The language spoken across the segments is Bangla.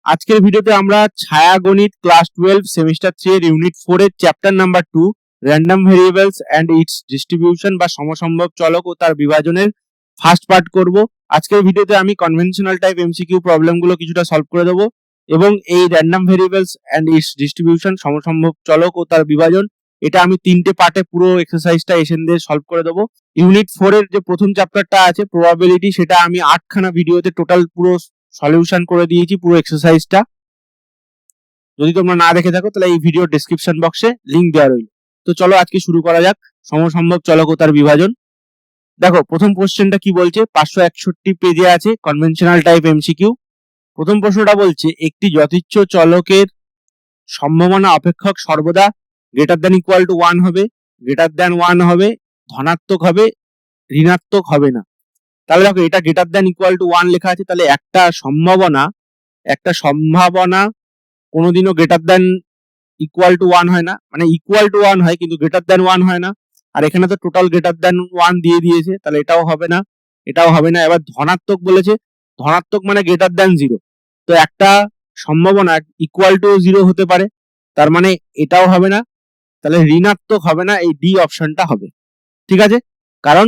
আজকের ভিডিওতে আমরা ছায়া গণিত ক্লাস 12 সেমিস্টার 3 এর ইউনিট 4 এর chapter number 2 random variables and its distribution বা সমসম্ভব চলক ও তার বিভাজনের ফার্স্ট পার্ট করব। আজকের ভিডিওতে আমি কনভেনশনাল টাইপ এমসিকিউ প্রবলেমগুলো কিছুটা সলভ করে দেবো এবং এই random variables and its distribution সমসম্ভব চলক ও তার বিভাজন এটা আমি তিনটে পার্টে পুরো এক্সারসাইজটা এসেন দিয়ে সলভ করে দেবো। ইউনিট 4 এর যে প্রথম চ্যাপ্টারটা আছে প্রবাবিলিটি, সেটা আমি 8খানা ভিডিওতে টোটাল পুরো সলিউশন করে দিয়েছি পুরো এক্সারসাইজটা। যদি তোমরা না দেখে থাকো তাহলে এই ভিডিও ডেসক্রিপশন বক্সে লিংক দেওয়া রইল। তো চলো আজকে শুরু করা যাক সমসম্ভব চলক ও তার বিভাজন। দেখো প্রথম কোশ্চেনটা কি বলছে, 561 পেজে আছে কনভেনশনাল টাইপ এমসিকিউ। প্রথম প্রশ্নটা বলছে একটি যথেচ্ছ চলকের সম্ভাবনা অপেক্ষক সর্বদা গ্রেটার দ্যান ইকুয়াল টু 1 হবে, গ্রেটার দ্যান 1 হবে, ধনাত্মক হবে, ঋণাত্মক হবে না। তাহলে দেখো এটা গ্রেটার দ্যান ইকুয়াল টু 1 লেখা আছে, তাহলে একটা সম্ভাবনা কোনোদিনও গ্রেটার দ্যান ইকুয়াল টু 1 হয় না, মানে ইকুয়াল টু 1 হয় কিন্তু গ্রেটার দ্যান 1 হয় না। আর এখানে তো টোটাল গ্রেটার দ্যান 1 দিয়ে দিয়েছে, তাহলে এটাও হবে না, এটাও হবে না। এবার ধনাত্মক বলেছে, ধনাত্মক মানে গ্রেটার দ্যান 0, তো একটা সম্ভাবনা ইকুয়াল টু 0 হতে পারে, তার মানে এটাও হবে না। তাহলে ঋণাত্মক হবে না, এই ডি অপশনটা হবে। ঠিক আছে, কারণ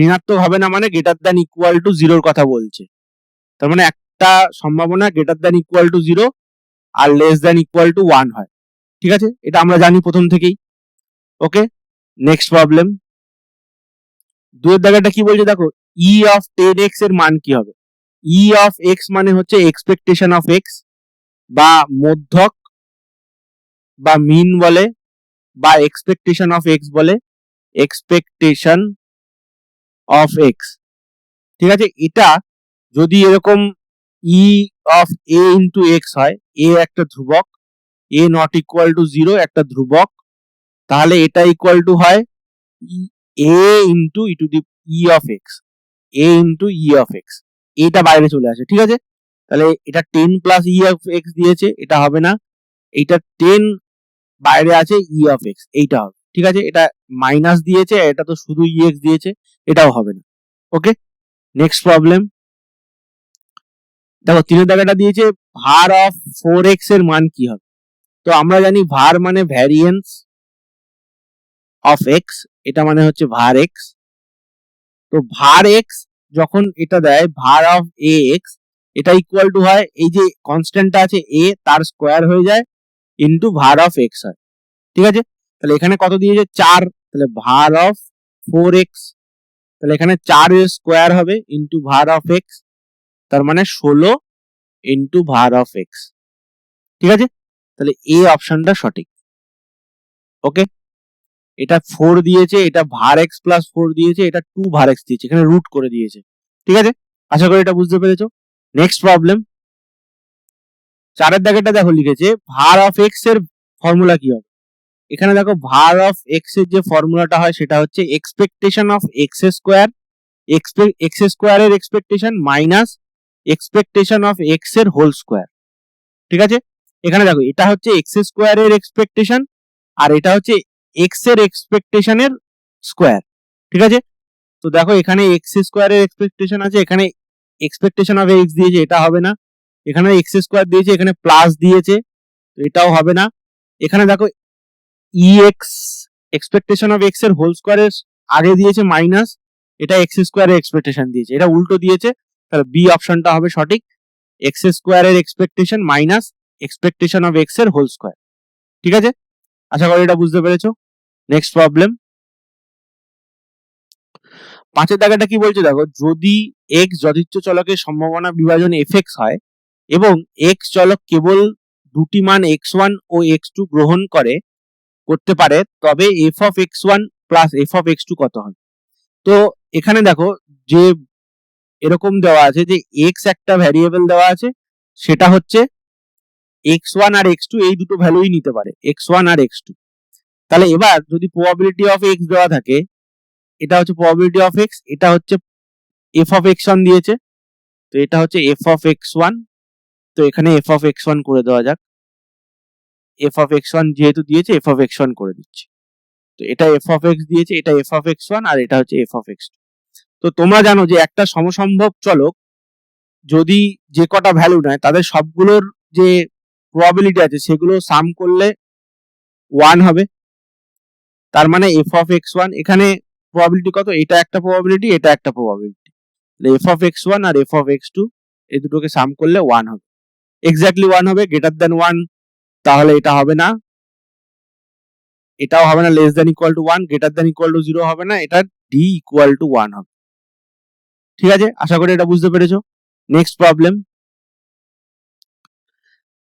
ঋণাত্মক হবে না মানে গ্রেটার দ্যান ইকুয়াল টু 0 কথা বলছে, তার মানে একটা সম্ভাবনা গ্রেটার দ্যান ইকুয়াল টু 0 আর লেস দ্যান ইকুয়াল টু 1 হয়। ঠিক আছে, এটা আমরা জানি প্রথম থেকেই। Okay, next problem. দুয়ের দাগেরটা কি বলছে দেখো, ই অফ 10x এর মান কি হবে। ই অফ x মানে হচ্ছে এক্সপেকটেশন অফ x, বা মধ্যক বা মিন বলে, বা এক্সপেকটেশন অফ x বলে, এক্সপেকটেশন অফ x। ঠিক আছে, এটা যদি এরকম ই অফ a ইন্টু এক্স হয়, a একটা ধ্রুবক, a নট ইকুয়াল টু 0 একটা ধ্রুবক, তাহলে এটা ইকুয়াল টু হয় a into E to the E of x, a into E of x, এটা বাইরে চলে আসে। ঠিক আছে, তাহলে এটা 10 প্লাস ই অফ এক্স দিয়েছে, এটা হবে না। এইটা 10 বাইরে আছে ই অফ এক্স, এইটা হবে। ঠিক আছে, এটা মাইনাস দিয়েছে, এটা তো শুধু ই এক্স দিয়েছে, এটাও হবে না। ওকে, নেক্সট প্রবলেম। দেখো 3 দাগাটা দিয়েছে ভার অফ 4x এর মান কি হবে। তো আমরা জানি ভার মানে ভ্যারিয়েন্স অফ এক্স, এটা মানে হচ্ছে ভার এক্স। তো ভার এক্স যখন এটা দেয় ভার অফ এ এক্স, এটা ইকুয়াল টু হয় এই যে কনস্ট্যান্টটা আছে এ, তার স্কোয়ার হয়ে যায় ইন্টু ভার অফ এক্স হয়। ঠিক আছে, তাহলে এখানে কত দিয়েছে 4, তাহলে ভার অফ 4x, তাহলে এখানে 4 এর স্কোয়ার হবে ইন্টু ভার অফ এক্স, তার মানে 16 ইন্টু ভার অফ এক্স। ঠিক আছে, তাহলে এ অপশনটা সঠিক। ওকে, এটা 4 দিয়েছে, এটা ভার এক্স প্লাস 4 দিয়েছে, এটা 2 ভার এক্স দিয়েছে, এখানে রুট করে দিয়েছে। ঠিক আছে, আশা করি এটা বুঝতে পেরেছো। নেক্সট প্রবলেম, 4 দাগেরটা দেখো লিখেছে ভার অফ এক্স এর ফর্মুলা কি হবে। এখানে দেখো ভার অফ এক্স এর যে ফর্মুলাটা হয় সেটা হচ্ছে expectation of x square, x square এর expectation minus expectation of x এর হোল স্কোয়ার। ঠিক আছে, এখানে দেখো এটা হচ্ছে এক্স স্কোয়ার এর এক্সপেকটেশন আর এটা হচ্ছে এক্স এর এক্সপেকটেশনের স্কোয়ার। ঠিক আছে, তো দেখো এখানে এক্স স্কোয়ার এর এক্সপেকটেশন আছে, এখানে এক্সপেকটেশন অফ এক্স দিয়েছে, এটা হবে না। এখানে এক্স স্কোয়ার দিয়েছে, এখানে প্লাস দিয়েছে, এটাও হবে না। এখানে দেখো ই এক্স এক্সপেকটেশন অফ এক্স এর হোল স্কোয়ারের আগে দিয়েছে মাইনাস, এটা এক্স স্কোয়ার এর এক্সপেকটেশন দিয়েছে, এটা উল্টো দিয়েছে, তাহলে বি অপশনটা হবে সঠিক, এক্স স্কোয়ার এর expectation minus expectation of x এর হোল স্কোয়ার। ঠিক আছে, আশা করি এটা বুঝতে পেরেছো। নেক্সট প্রবলেম, 5 দাগাটা কি বলছে দেখো, যদি x যদিচ্ছ চলকের সম্ভাবনা বিভাজন fx হয় এবং x চলক কেবল দুটি মান x1 ও x2 গ্রহণ করতে পারে, তবে f of x1 plus f of x2 কত হবে। তো এখানে দেখো যে এরকম দেওয়া আছে যে x একটা ভ্যারিয়েবল দেওয়া আছে, সেটা হচ্ছে x1 আর x2 এই দুটো ভ্যালুই নিতে পারে, x1 আর x2। তাহলে এবার যদি প্রবাবিলিটি অফ x দেওয়া থাকে, এটা হচ্ছে প্রবাবিলিটি অফ x, এটা হচ্ছে f of x1 দিয়েছে, তো এটা হচ্ছে f of x1, তো এখানে f of x1 করে দেওয়া যাক, f of x1 যেহেতু দিয়েছে f of x1 করে দিচ্ছি। তো এটা f of x দিয়েছে, এটা f of x1 আর এটা হচ্ছে f of x2। তো তোমরা জানো যে একটা সমসম্ভব চলক যদি যে কটা ভ্যালু নেয় তাদের সবগুলোর যে প্রবাবিলিটি আছে সেগুলো সাম করলে 1 হবে। তার মানে এফ অফ এক্স ওয়ান, এখানে প্রবাবিলিটি কত, এটা একটা প্রবাবিলিটি, এটা একটা probability, f of x one আর এফ অফ এক্স টু এই দুটোকে সাম করলে 1 হবে, এক্স্যাক্টলি 1 হবে। গ্রেটার দ্যান 1 তাহলে এটা হবে না, এটাও হবে না। Less than equal to 1, greater than equal to 0 হবে না, এটা ডি ইকুয়াল টু 1 হবে। ঠিক আছে, আশা করি এটা বুঝতে পেরেছো। নেক্সট প্রবলেম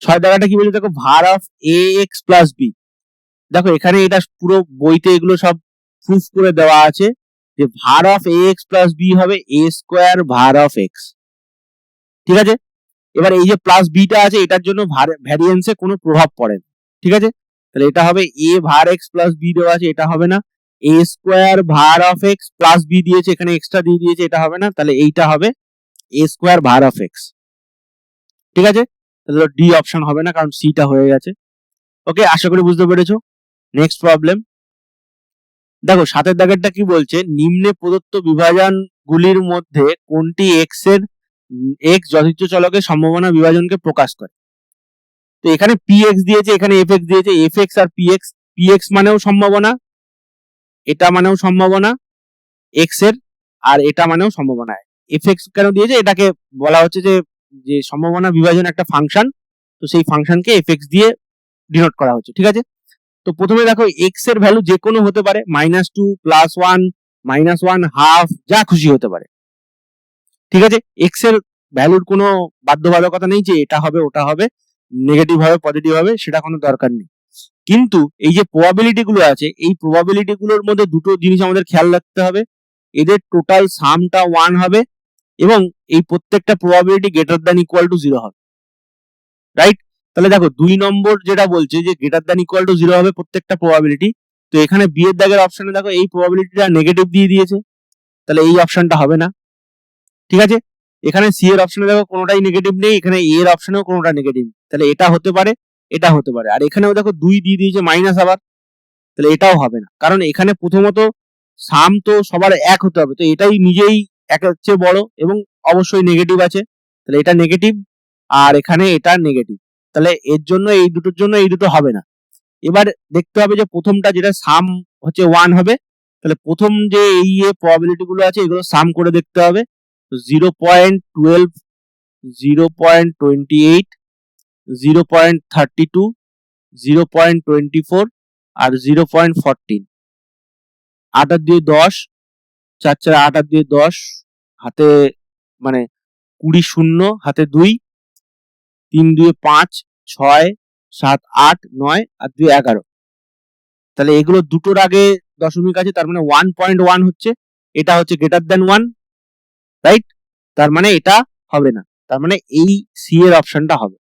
6 দাগাটা কি বলছে দেখো, var of a x plus b. দেখো এখানে এটা পুরো বইতে এগুলো সব প্রুফ করে দেওয়া আছে যে var of a x plus b হবে a square var of x. ঠিক আছে, এবার এই যে প্লাস বিটা আছে এটার জন্য ভ্যারিয়েন্সে কোনো প্রভাব পড়ে না। ঠিক আছে, তাহলে এটা হবে a var x plus b দেওয়া আছে, এটা হবে না। A square var of x plus b দিয়েছে, এখানে এক্সট্রা দিয়ে দিয়েছে, এটা হবে না। তাহলে এইটা হবে a square var of x. ঠিক আছে, তাহলে ডি অপশন হবে না কারণ সিটা হয়ে গেছে। ওকে, আশা করি বুঝতে পেরেছো। নেক্সট প্রবলেম দেখো 7 দাগেরটা কি বলছে, নিম্নে প্রদত্ত বিভাজন গুলির মধ্যে কোনটি এক্স এর এক্স যথেচ্ছ চলকের সম্ভাবনা বিভাজনকে প্রকাশ করে। তো এখানে পি এক্স দিয়েছে, এখানে এফ এক্স দিয়েছে, এফ এক্স আর পি এক্স মানেও সম্ভাবনা, এটা মানেও সম্ভাবনা এক্স এর, আর এটা মানেও সম্ভাবনা। এফ এক্স কেন দিয়েছে, এটাকে বলা হচ্ছে যে যে সম্ভাবনা বিভাজন একটা ফাংশন, তো সেই ফাংশনকে এফ এক্স দিয়ে ডিনোট করা হচ্ছে। ঠিক আছে, তো প্রথমে দেখো এক্স এর ভ্যালু যে কোনো হতে পারে, -2 +1 -1 হাফ, যা খুশি হতে পারে। ঠিক আছে, এক্স এর ভ্যালুর কোনো বাধ্যবাধকতা নেই যে এটা হবে ওটা হবে, নেগেটিভ হবে পজিটিভ হবে, সেটা কোনো দরকার নেই। কিন্তু এই যে প্রবাবিলিটি গুলো আছে, এই প্রবাবিলিটি গুলোর মধ্যে দুটো জিনিস আমাদের খেয়াল রাখতে হবে, এদের টোটাল সামটা 1 হবে এবং এই প্রত্যেকটা probability greater than equal to 0 হবে। রাইট, তাহলে দেখো 2 নম্বর যেটা বলছে যে গ্রেটার দ্যান ইকুয়াল টু 0 হবে প্রত্যেকটা প্রবাবিলিটি, তো এখানে বি এর দাগের অপশনে দেখো এই প্রবাবিলিটিটা নেগেটিভ দিয়ে দিয়েছে, তাহলে এই অপশনটা হবে না। ঠিক আছে, এখানে সি এর অপশনে দেখো কোনোটাই নেগেটিভ নেই, এখানে এ এর অপশনেও কোনোটা নেগেটিভ, তাহলে এটা হতে পারে এটা হতে পারে, আর এখানেও দেখো 2 দিয়ে দিয়েছে মাইনাস আবার, তাহলে এটাও হবে না। কারণ এখানে প্রথমত সাম তো সবার এক হতে হবে, তো এটাই নিজেই একের চেয়ে বড় এবং অবশ্যই নেগেটিভ আছে, তাহলে এটা নেগেটিভ, আর এখানে এটা নেগেটিভ, তাহলে এর জন্য এই দুটোর জন্য এই দুটো হবে না। এবার দেখতে হবে যে প্রথমটা যেটা সাম হচ্ছে 1 হবে, তাহলে প্রথম যে এই প্রবাবিলিটি গুলো আছে এগুলো সাম করে দেখতে হবে। 0.12, 0.28, 0.32, 0.24 আর 0.14। 8 আর 2 10, 4 4 8 আর 2 10, হাতে মানে 20 শূন্য, হাতে 2, 3 2 5, 6 7 8 9 আর 2 11। তাহলে এগুলো দুটোর আগে দশমিক আছে, তার মানে 1.1 হচ্ছে, এটা হচ্ছে গ্রেটার দ্যান 1, রাইট, তার মানে এটা হবে না, তার মানে এই সি এর অপশনটা হবে।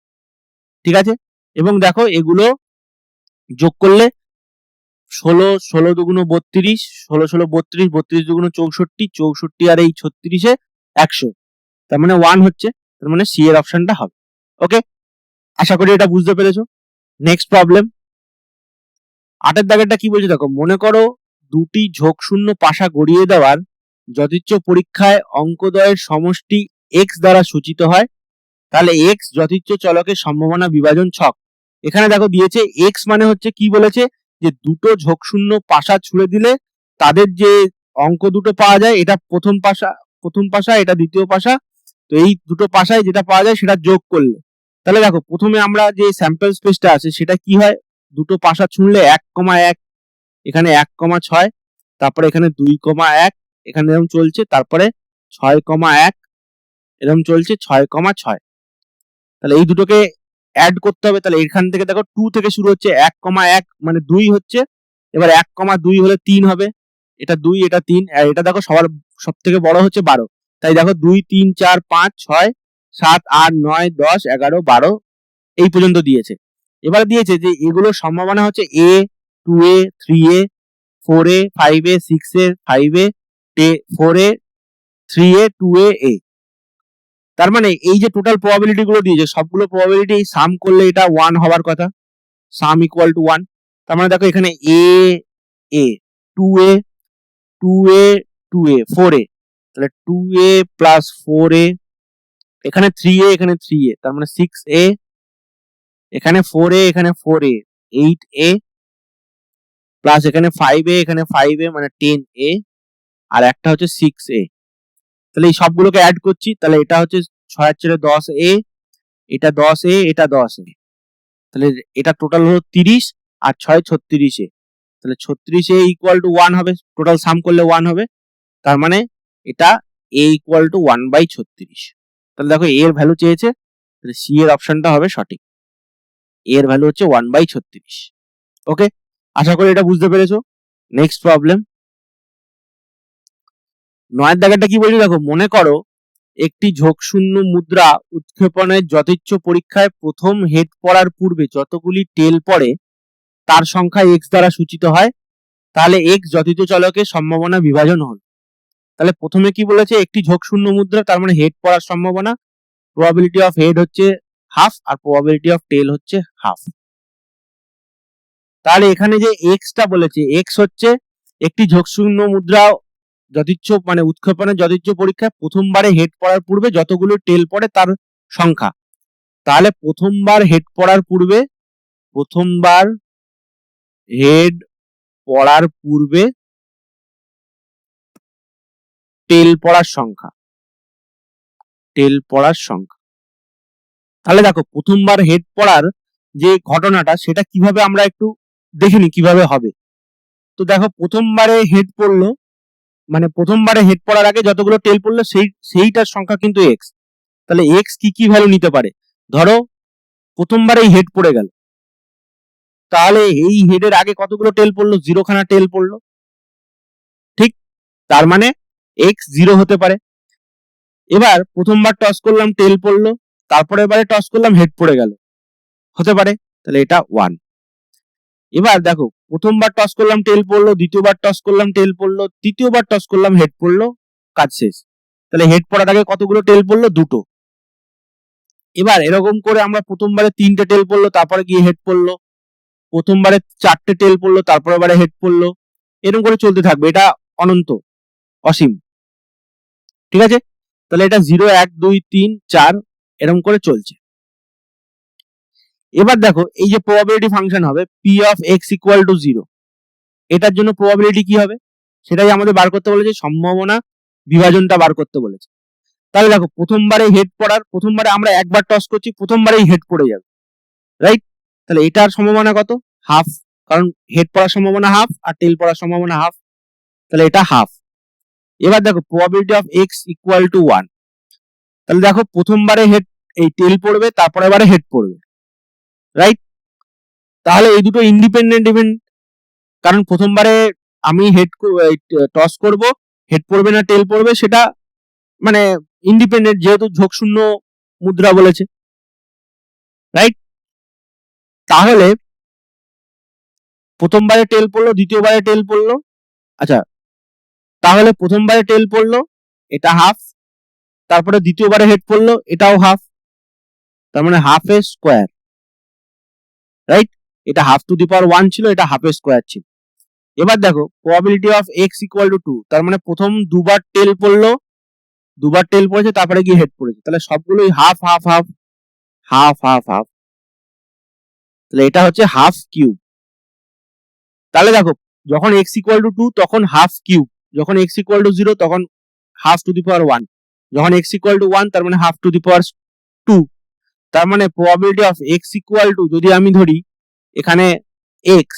ঠিক আছে, এবং দেখো এগুলো যোগ করলে 16 16 দুগুণ 32, 16 16 32, 32 দুগুণ 64, 64 আর এই 36 100, তার মানে 1 হচ্ছে, তার মানে সি এর অপশনটা হবে। ওকে, আশা করি এটা বুঝতে পেরেছো। নেক্সট প্রবলেম 8 দাগেরটা কি বলছে দেখো, মনে করো দুটি ঝোঁকশূন্য পাশা গড়িয়ে দেওয়ার যদিচ্ছ পরীক্ষায় অঙ্কদ্বয়ের সমষ্টি x দ্বারা সূচিত হয়, তাহলে x যদিচ্ছ চলকের সম্ভাবনা বিভাজন ছক। এখানে দেখো দিয়েছে x মানে হচ্ছে কি বলেছে, যে দুটো ঝোঁকশূন্য পাশা ছুড়ে দিলে তাদের যে অঙ্ক দুটো পাওয়া যায়, এটা প্রথম পাশা, এটা দ্বিতীয় পাশা, তো এই দুটো পাশায় যেটা পাওয়া যায় সেটা যোগ করলে, তাহলে দেখো প্রথমে আমরা যে স্যাম্পল স্পেসটা আছে সেটা কি হয়, দুটো পাশা ছুঁড়লে 1,1, এখানে 1,6, তারপরে এখানে 2,1, এখানে এরকম চলছে, তারপরে 6,1, এরকম চলছে 6,6, তাহলে এই দুটোকে অ্যাড করতে হবে। তাহলে এখান থেকে দেখো 2 থেকে শুরু হচ্ছে, 1,1 মানে 2 হচ্ছে, এবার 1,2 হলে 3 হবে, এটা 2 এটা 3, আর এটা দেখো সব থেকে বড় হচ্ছে 12, তাই দেখো 2 3 4 5 6 7 8 9 10 11 12 এই পর্যন্ত দিয়েছে। এবার দিয়েছে যে এগুলোর সম্ভাবনা হচ্ছে a 2a 3a 4a 5a 6a 5a 4a 3a 2a a, তার মানে এই যে টোটাল প্রবাবিলিটি গুলো দিয়েছে সবগুলো প্রবাবিলিটি সাম করলে এটা 1 হওয়ার কথা, সাম ইকুয়াল টু 1, তার মানে দেখো এখানে a a 2a 2a 2a 4a, তাহলে 2a প্লাস 4a, এখানে 3a এখানে 3a, তার মানে 6a এখানে 4a এখানে 4a 8a প্লাস এখানে 5a এখানে 5a মানে 10a আর একটা হচ্ছে 6a। তাহলে এই সবগুলোকে অ্যাড করছি, তাহলে এটা হচ্ছে 6 এর 10a, এটা 10a, এটা 10a, তাহলে এটা টোটাল হলো 30 আর 6 36a, তাহলে 36a ইকুয়াল টু 1 হবে, টোটাল সাম করলে 1 হবে, তার মানে এটা a ইকুয়াল টু 1/36। তাহলে দেখো a এর ভ্যালু চেয়েছে, তাহলে সি এর অপশনটা হবে সঠিক, a এর ভ্যালু হচ্ছে 1/36। ওকে, আশা করি এটা বুঝতে পেরেছো। নেক্সট প্রবলেম 9 এর দাগেরটা কি বলছি দেখো, মনে করো একটি ঝোঁকশূন্য মুদ্রা উৎক্ষেপণের যথেচ্ছ পরীক্ষায় প্রথম হেড পড়ার পূর্বে যতগুলি টেল পড়ে তার সংখ্যা x দ্বারা সূচিত হয়, তাহলে x যথিত চলকের সম্ভাবনা বিভাজন হল। তাহলে প্রথমে কি বলেছে, একটি ঝোঁকশূন্য মুদ্রা, তার মানে হেড পড়ার সম্ভাবনা, প্রবাবিলিটি অফ হেড হচ্ছে হাফ আর প্রবাবিলিটি অফ টেল হচ্ছে হাফ। তাহলে এখানে যে x টা বলেছে, x হচ্ছে একটি ঝোঁকশূন্য মুদ্রা যথেচ্ছ মানে উৎক্ষেপণের যথেচ্ছ পরীক্ষায় প্রথমবারে হেড পড়ার পূর্বে যতগুলো টেল পড়ে তার সংখ্যা। তাহলে প্রথমবার হেড পড়ার পূর্বে টেল পড়ার সংখ্যা, তাহলে দেখো প্রথমবার হেড পড়ার যে ঘটনাটা সেটা কিভাবে আমরা একটু দেখিনি কিভাবে হবে। তো দেখো প্রথমবারে হেড পড়লো, মানে প্রথমবারে হেড পড়ার আগে যতগুলো টেল পড়লো সেইটার সংখ্যা কিন্তু x। তাহলে x কি ভ্যালু নিতে পারে, ধরো প্রথমবারেই হেড পড়ে গেল, তাহলে এই হেডের আগে কতগুলো টেল পড়লো, 0 খানা টেল পড়লো, ঠিক, তার মানে x 0 হতে পারে। এবার প্রথমবার টস করলাম টেল পড়লো, তারপরে এবারে টস করলাম হেড পড়ে গেল, হতে পারে, তাহলে এটা 1। এবার দেখো প্রথমবার টস করলাম টেল পড়লো, দ্বিতীয়বার টস করলাম টেল পড়লো, তৃতীয়বার টস করলাম হেড পড়লো, কাজ শেষ। তাহলে হেড পড়ার আগে কতগুলো টেল পড়লো, 2টো। এবার এরকম করে আমরা প্রথমবারে 3টে টেল পড়লো, তারপরে গিয়ে হেড পড়লো, প্রথমবারে 4টে টেল পড়লো, তারপরে এবারে হেড পড়লো, এরকম করে চলতে থাকবে, এটা অনন্ত, অসীম, ঠিক আছে। তাহলে এটা 0 1 2 3 4 এরকম করে চলছে। এবার দেখো এই যে প্রবাবিলিটি ফাংশন হবে p of x equal to 0, এটার জন্য প্রবাবিলিটি কি হবে সেটাই আমাদের বার করতে বলেছে, সম্ভাবনা বিভাজনটা বার করতে বলেছে। তাহলে দেখো প্রথমবারে আমরা একবার টস করছি, প্রথমবারেই হেড পড়ে যাবে, রাইট, তাহলে এটার সম্ভাবনা কত, হাফ, কারণ হেড পড়ার সম্ভাবনা হাফ আর টেল পড়ার সম্ভাবনা হাফ, তাহলে এটা হাফ। এবার দেখো probability of x equal to 1, তাহলে দেখো প্রথমবারে হেড এই টেল পড়বে, তারপরে এবারে হেড পড়বে, রাইট, তাহলে এই দুটো ইন্ডিপেন্ডেন্ট ইভেন্ট, কারণ প্রথমবারে আমি টস করব, হেড পড়বে না টেল পড়বে সেটা মানে ইন্ডিপেন্ডেন্ট, যেহেতু ঝোঁকশূন্য মুদ্রা বলেছে, রাইট। তাহলে প্রথমবারে টেল পড়লো, দ্বিতীয়বারে টেল পড়লো, আচ্ছা, তাহলে প্রথমবারে টেল পড়লো এটা হাফ, তারপরে দ্বিতীয়বারে হেড পড়লো এটাও হাফ, তার মানে হাফ এর স্কোয়ার, রাইট, এটা হাফ টু দি পাওয়ার 1 ছিল, এটা হাফ এর স্কোয়ার ছিল। এবার দেখো probability of x equal two 2, তার মানে প্রথম দুবার টেল পড়েছে, তারপরে গিয়ে হেড পড়েছে, তাহলে সবগুলোই half half half half half half, তাহলে এটা হচ্ছে হাফ কিউব। তাহলে দেখো যখন x ইকুয়াল টু 2 তখন হাফ কিউব, যখন x ইকুয়াল টু 0 তখন হাফ টু দি পাওয়ার 1, যখন x ইকুয়াল টু 1 তার মানে হাফ টু দি পাওয়ার 2, তার মানে probability of x equal two, যদি আমি ধরি এখানে x,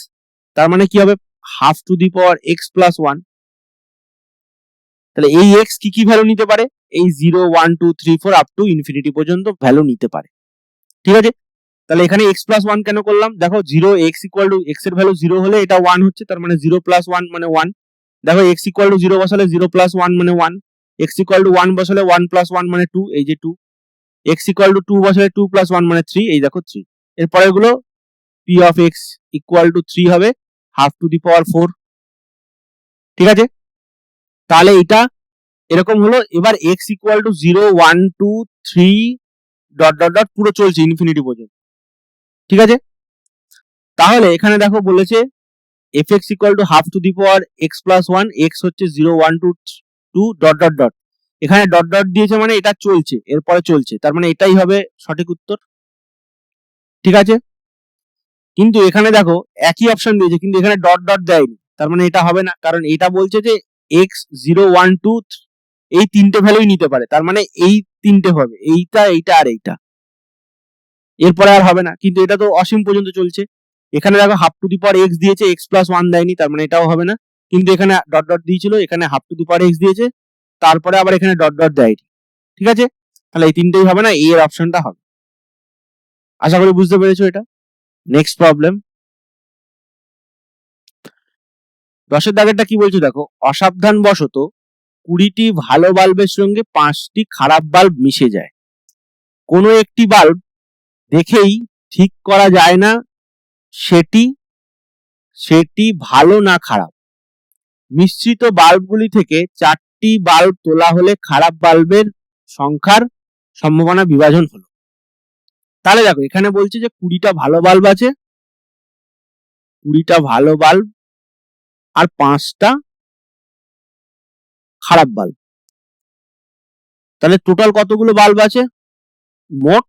তার মানে কি হবে half to the power x plus 1, তাহলে এই x কি ভ্যালু নিতে পারে, এই 0 1 2 3 4 আপ টু ইনফিনিটি পর্যন্ত ভ্যালু নিতে পারে, ঠিক আছে। তাহলে এখানে x প্লাস 1 কেন করলাম, দেখো 0 x ইকুয়াল টু x এর ভ্যালু 0 হলে এটা 1 হচ্ছে, তার মানে 0 প্লাস 1 মানে 1, দেখো x ইকুয়াল টু 0 বসালে 0 প্লাস 1 মানে 1, x ইকুয়াল টু 1 বসালে 1 প্লাস 1 মানে 2, এই যে 2, x ইকুয়াল টু 2 বসালে 2 প্লাস 1 মানে 3, এই দেখো 3। এর পরের গুলো p of x equal to 3 হবে হাফ টু দি পাওয়ার 4, ঠিক আছে। তাহলে এটা এরকম হলো। এবার x equal to 0 1 2 3 dot dot dot পুরো চলছে ইনফিনিটি পর্যন্ত, ঠিক আছে। তাহলে এখানে দেখো বলেছে fx equal to half to the power x plus 1, x হচ্ছে 0 1 2 2 ডট ডট ডট, এখানে ডট ডট দিয়েছে মানে এটা চলছে, এরপরে চলছে, তার মানে এটাই হবে সঠিক উত্তর। ঠিক আছে, কিন্তু এখানে দেখো একই অপশন দিয়েছে কিন্তু এখানে ডট ডট দেয়নি, তার মানে এটা হবে না, কারণ এটা বলছে যে x 0 1 2 এই তিনটে ভ্যালুই নিতে পারে, তার মানে এই তিনটে হবে, এইটা এইটা আর এইটা, এরপরে আর হবে না। কিন্তু এটা তো অসীম পর্যন্ত চলছে, এখানে দেখো half to the power x দিয়েছে, এক্স প্লাস ওয়ান দেয়নি, তার মানে এটাও হবে না। কিন্তু এখানে ডট ডট দিয়েছিল, এখানে half to the power x দিয়েছে, তারপরে আবার এখানে ডট ডট দেয়নি। ঠিক আছে, তাহলে এই তিনটেই হবে না, এর অপশনটা হবে। আশা করি বুঝতে পেরেছো এটা। নেক্সট প্রবলেম 10 দাগেরটা কি বলছো দেখো, অসাবধানবশত 20টি ভালো বাল্বের সঙ্গে 5টি খারাপ বাল্ব মিশে যায়। কোনো একটি বাল্ব দেখেই ঠিক করা যায় না সেটি ভালো না খারাপ। মিশ্রিত বাল্বগুলি থেকে 4টি বাল্ব তোলা হলে খারাপ বাল্বের সংখ্যার সম্ভাবনা বিভাজন হলো। তাহলে দেখো এখানে বলছে যে 20টা ভালো বাল্ব আছে, 20টা ভালো বাল্ব আর 5টা খারাপ বাল্ব, তাহলে টোটাল কতগুলো বাল্ব আছে? মোট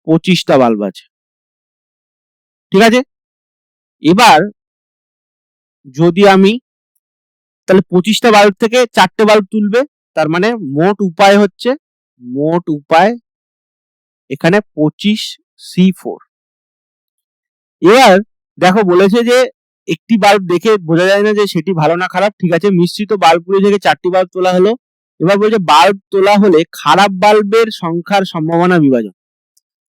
25টা বাল্ব আছে। ঠিক আছে, এবার যদি আমি তাহলে 25টা বাল্ব থেকে 4টে বাল্ব তুলবে, তার মানে মোট উপায় এখানে 25C4। এবার দেখো বলেছে যে একটি বাল্ব দেখে বোঝা যায় না যে সেটি ভালো না খারাপ। ঠিক আছে, মিশ্রিত বাল্বগুলি থেকে 4টি বাল্ব তোলা হলো। এবার বলছে বাল্ব তোলা হলে খারাপ বাল্বের সংখ্যার সম্ভাবনা বিভাজন।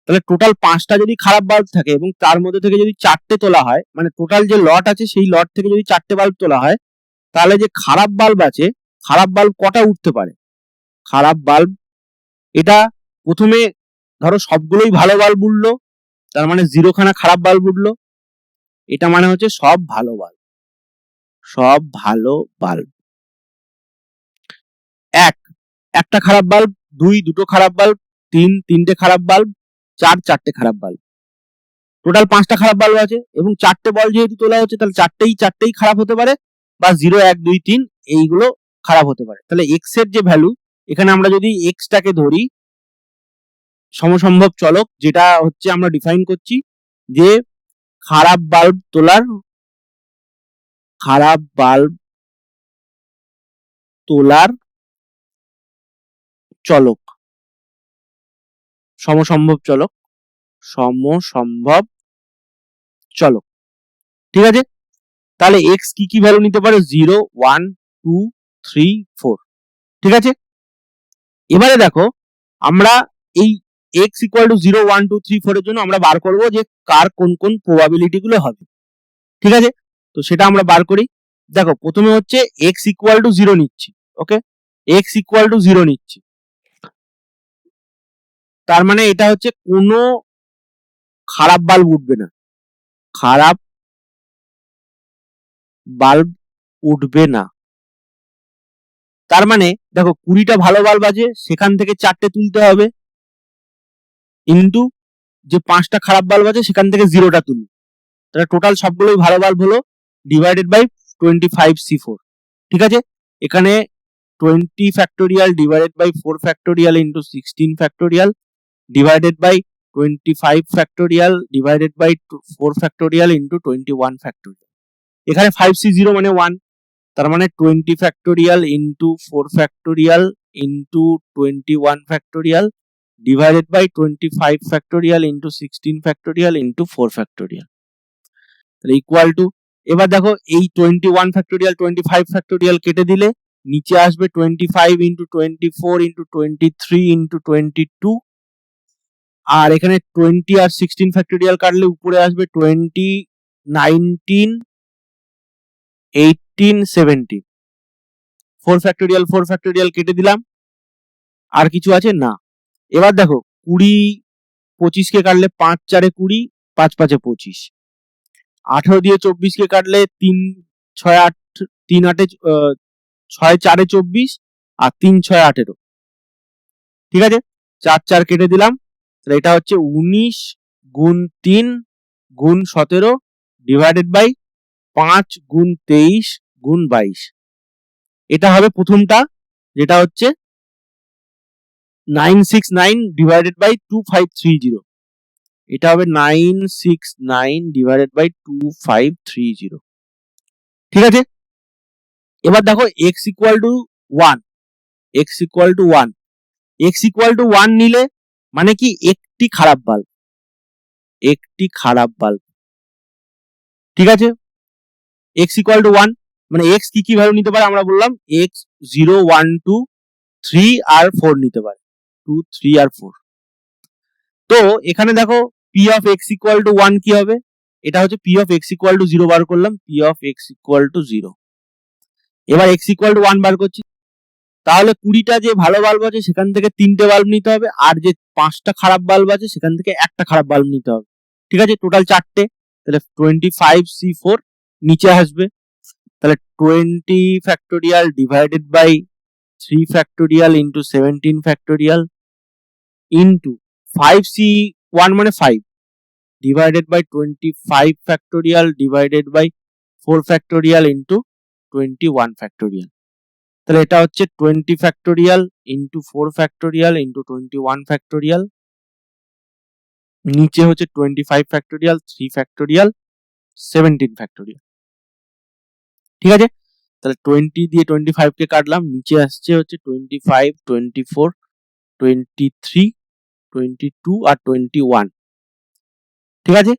তাহলে টোটাল 5টা যদি খারাপ বাল্ব থাকে এবং তার মধ্যে থেকে যদি 4টে তোলা হয়, মানে টোটাল যে লট আছে সেই লট থেকে যদি 4টে বাল্ব তোলা হয়, তাহলে যে খারাপ বাল্ব আছে, খারাপ বাল্ব কটা উঠতে পারে? খারাপ বাল্ব এটা প্রথমে ধরো সবগুলোই ভালো বাল্ব উঠলো, তার মানে 0খানা খারাপ বাল্ব উঠলো, এটা মানে হচ্ছে সব ভালো বাল্ব। একটা খারাপ বাল্ব, 2 খারাপ বাল্ব, 3 খারাপ বাল্ব, 4 খারাপ বাল্ব, টোটাল 5টা খারাপ বাল্ব আছে এবং 4টে বল যেহেতু তোলা হচ্ছে তাহলে চারটেই খারাপ হতে পারে, বা 0 1 2 3 এইগুলো খারাপ হতে পারে। তাহলে এক্স এর যে ভ্যালু, এখানে আমরা যদি এক্সটাকে ধরি সমসম্ভব চলক, যেটা হচ্ছে আমরা ডিফাইন করছি যে খারাপ বাল্ব তোলার চলক, সমসম্ভব চলক। ঠিক আছে, তাহলে এক্স কি ভ্যালু নিতে পারে? 0 1 2 3 4। ঠিক আছে, এবারে দেখো আমরা এই x = 0 1 2 3 4 এর জন্য আমরা বার করব যে কার কোন কোন প্রবাবিলিটি গুলো হবে। ঠিক আছে, তো সেটা আমরা বার করি। দেখো প্রথমে হচ্ছে x = 0 নিচ্ছি। ওকে, x = 0 নিচ্ছি, তার মানে এটা হচ্ছে কোনো খারাপ বাল্ব উঠবে না, খারাপ বাল্ব উঠবে না। তার মানে দেখো 20টা ভালো বাল্ব আছে, সেখান থেকে 4টে তুলতে হবে, ইনটু যে 5টা খারাপ বাল্ব আছে সেখান থেকে 0টা তুলি, তাহলে টোটাল সবগুলোই ভালো বাল্ব হলো, ডিভাইডেড বাই 25C4। ঠিক আছে, এখানে 20 factorial divided by 4 factorial into 16 factorial divided by 25 factorial divided by 4 factorial into 21 factorial. এখানে 5C0 মানে 1, তার মানে 20 factorial into 4 factorial into 21 factorial divided by 25 factorial into 16 factorial into 4 factorial, তাহলে ইকুয়াল টু, এবার দেখো এই 21 ফ্যাক্টোরিয়াল 25 ফ্যাক্টোরিয়াল কেটে দিলে নিচে আসবে 25 ইনটু 24 ইনটু 23 ইনটু 22, আর এখানে 20 আর 16 ফ্যাক্টোরিয়াল কাটলে উপরে আসবে 20 19 18 17। 4 ফ্যাক্টোরিয়াল কেটে দিলাম, আর কিছু আছে না। এবার দেখো 20 25 কে কাটলে 5 4 20, 5 5 25, 18 দিয়ে 24 কে কাটলে 3 6 8 3 8 6 4 24 আর 3 6 18। ঠিক আছে, 4 4 কেটে দিলাম, তাহলে এটা হচ্ছে 19 গুণ 3 গুণ 17 ডিভাইডেড বাই 5 গুণ 23 গুণ 22। এটা হবে প্রথমটা, যেটা হচ্ছে 969 ডিভাইডেড বাই 2530। এটা হবে 969 ডিভাইডেড বাই 2530। ঠিক আছে, এবার দেখো x equal to 1, x equal to 1, x equal to 1 নিলে মানে কি একটি খারাপ বাল্ব, একটি খারাপ বাল্ব। ঠিক আছে, এক্স ইকুয়াল টু 1 মানে এক্স কি কি ভ্যালু নিতে পারে আমরা বললাম, এক্স 0 1 2 3 আর 4 নিতে পারে, 2 3 আর 4। তো এখানে দেখো P of x equal to 1 কি হবে, এটা হচ্ছে P of x equal to 0 বার করলাম, P of x equal to 0। এবার এক্স ইকুয়াল টু 1 বার করছি, তাহলে 20টা যে ভালো বাল্ব আছে সেখান থেকে 3টে বাল্ব নিতে হবে, আর যে 5টা খারাপ বাল্ব আছে সেখান থেকে একটা খারাপ বাল্ব নিতে হবে। ঠিক আছে, টোটাল 4টে, তাহলে 25C4 নিচে আসবে, তাহলে 20 factorial divided by 3 factorial into 17 factorial into 5C1 মানে 5 divided by 25 factorial divided by 4 factorial into 21 factorial. তাহলে এটা হচ্ছে 20 factorial into 4 factorial into 21 factorial, নিচে হচ্ছে 25 ফ্যাক্টোরিয়াল 3 ফ্যাক্টোরিয়াল 17 ফ্যাক্টোরিয়াল। ঠিক আছে, তাহলে 20 দিয়ে 25 কে কাটলাম, নিচে আসছে হচ্ছে 25 24 23 22 আর 21। ঠিক আছে,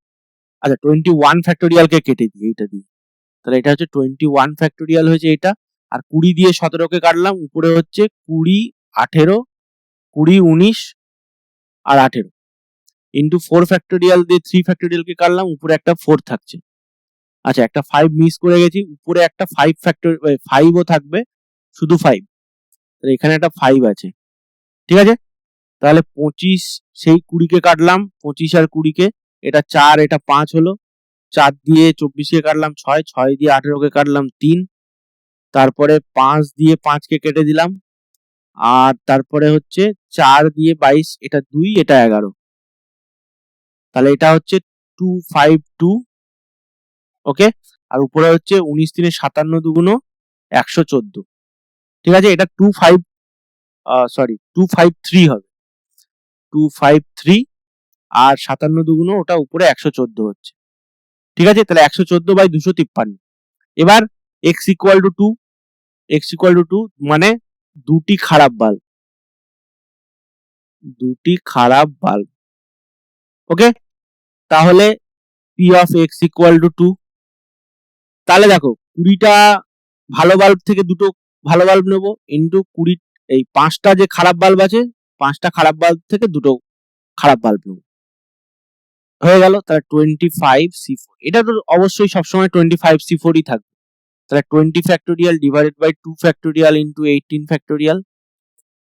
আচ্ছা 21 ফ্যাক্টোরিয়াল কে কেটে দিই এইটা দিয়ে, তাহলে এটা হচ্ছে 21 ফ্যাক্টোরিয়াল হয়েছে এটা। আর 20 দিয়ে 17 কে কাটলাম, উপরে হচ্ছে 20 18 20 19 আর 18 ইন্টু 4 ফ্যাক্টোরিয়াল দিয়ে 3 ফ্যাক্টোরিয়াল কে কাটলাম, উপরে একটা 4 থাকছে। আচ্ছা একটা 5 মিস করে গেছি, উপরে একটা 5 ফ্যাক্টর 5ও থাকবে, শুধু 5, তাহলে এখানে একটা 5 আছে। ঠিক আছে, তাহলে 25 সেই 20 কে কাটলাম, 25 আর 20 কে, এটা 4 এটা 5 হলো, 4 দিয়ে 24 কে কাটলাম 6, 6 দিয়ে 18 কে কাটলাম 3, তারপরে 5 দিয়ে 5 কে কেটে দিলাম, আর তারপরে হচ্ছে 4 দিয়ে 22, এটা 2 এটা 11, তাহলে এটা হচ্ছে 252। ওকে, আর উপরে হচ্ছে 19 3 57 2 114। ঠিক আছে, এটা 253 হবে, 253 আর 57 2 ওটা উপরে 114 হচ্ছে। ঠিক আছে, তাহলে 114 বাই 253। এবার x equal to 2, x equal to 2 মানে দুটি খারাপ বাল্ব, দুটি খারাপ বাল্ব। ওকে, তাহলে P of x equal to 2, তাহলে দেখো 20টা ভালো বাল্ব থেকে দুটো ভালো বাল্ব নেবো ইন্টু 20 এই 5টা যে খারাপ বাল্ব আছে 5টা খারাপ বাল্ব থেকে দুটো খারাপ বাল্ব নেবো, হয়ে গেল। তাহলে 25C4, এটা তো অবশ্যই সবসময় 25C4ই থাকবে, তাহলে 20 factorial divided by 2 factorial into 18 factorial.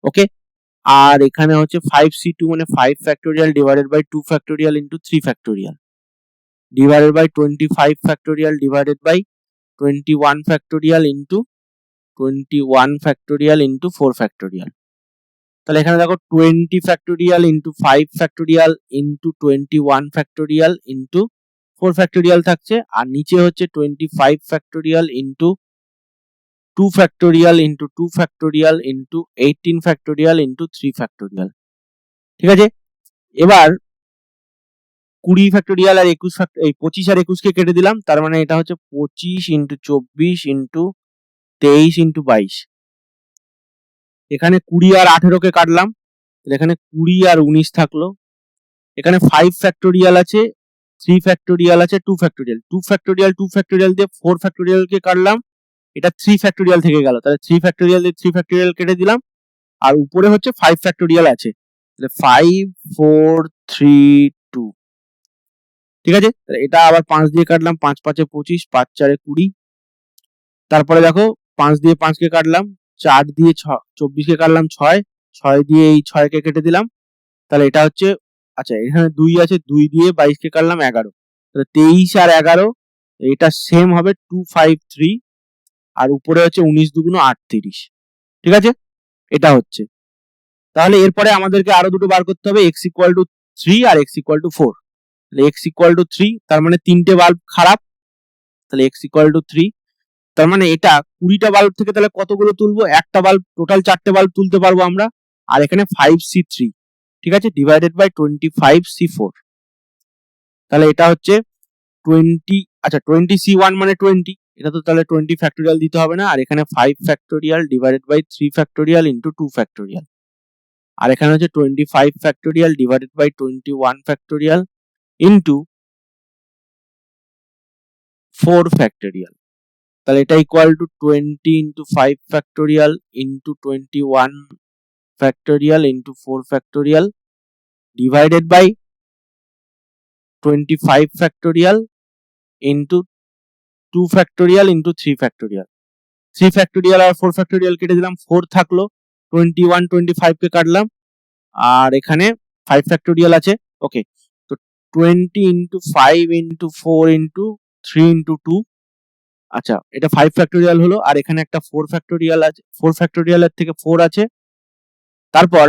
Okay, আর এখানে হচ্ছে 5C2 মানে 5 factorial divided by 2 factorial into 3 factorial divided by 25 factorial divided by 21 factorial into 21 factorial into 4 factorial. তাহলে এখানে দেখো 20 factorial into 5 factorial into 21 factorial into 4 factorial থাকছে, আর নিচে হচ্ছে 25 factorial into 2 factorial into 2 factorial into 18 factorial into 3 factorial. ঠিক আছে, এবার 20 ফ্যাক্টোরিয়াল আর 21 এই 25 আর 21 কে কেটে দিলাম, তার মানে এটা হচ্ছে 25 ইন্টু 24 ইন্টু 23 ইন্টু 22। এখানে 20 আর 18 কে কাটলাম, এখানে 20 আর 19 থাকলো, এখানে 5 ফ্যাক্টোরিয়াল আছে, 3 ফ্যাক্টোরিয়াল আছে, 2 ফ্যাক্টোরিয়াল, 2 ফ্যাক্টোরিয়াল 2 ফ্যাক্টোরিয়াল দিয়ে 4 ফ্যাক্টোরিয়াল কে কাটলাম, এটা 3 ফ্যাক্টোরিয়াল থেকে গেল, তাহলে 3 ফ্যাক্টোরিয়াল দিয়ে 3 ফ্যাক্টোরিয়াল কেটে দিলাম, আর উপরে হচ্ছে 5 ফ্যাক্টোরিয়াল আছে, তাহলে 5 4 3 2। ঠিক আছে, এটা আবার 5 দিয়ে কাটলাম, 5 5 25, 5 4 20। তারপরে দেখো 5 দিয়ে 5 কে কাটলাম, 4 দিয়ে 24 কে কাটলাম 6, 6 দিয়ে এই 6 কে কেটে দিলাম, তাহলে এটা হচ্ছে, আচ্ছা এখানে 2 আছে, 2 দিয়ে 22 কে কাটলাম 11, তাহলে 23 আর 11 এটা সেম হবে 253, আর উপরে হচ্ছে 19 2 38। ঠিক আছে, এটা হচ্ছে, তাহলে এরপরে আমাদেরকে আরো দুটো বার করতে হবে, x ইকুয়াল টু 3 আর x ইকুয়াল টু 4। তাহলে x ইকুয়াল টু 3 তার মানে 3টে বাল্ব খারাপ, তাহলে x ইকুয়াল টু 3, তার মানে এটা 20টা বাল্ব থেকে তাহলে কতগুলো তুলবো, একটা বাল্ব, টোটাল 4টে বাল্ব তুলতে পারবো আমরা, আর এখানে 5C3। ঠিক আছে, ডিভাইডেড বাই 25C4। তাহলে এটা হচ্ছে 20, আচ্ছা 20c1 মানে 20, এটা তো তাহলে 20 ফ্যাক্টোরিয়াল দিতে হবে না, আর এখানে 5 factorial divided by 3 factorial into 2 factorial, আর এখানে হচ্ছে 25 factorial divided by 21 factorial into 4 factorial. তাহলে এটা equal to 20 into 5 factorial into 21 factorial into 4 factorial divided by 25 factorial into 2 factorial into 3 factorial. 3 factorial আর 4 ফ্যাক্টোরিয়াল কেটে দিলাম, 4 থাকলো, 21 25 কে কাটলাম, আর এখানে 5 ফ্যাক্টোরিয়াল আছে। ওকে, তো 20 ইন্টু 5 ইন্টু 4 ইন্টু 3 ইন্টু 2, আচ্ছা এটা 5 ফ্যাক্টোরিয়াল হলো, আর এখানে একটা 4 ফ্যাক্টোরিয়াল আছে, 4 ফ্যাক্টোরিয়ালের থেকে 4 আছে, তারপর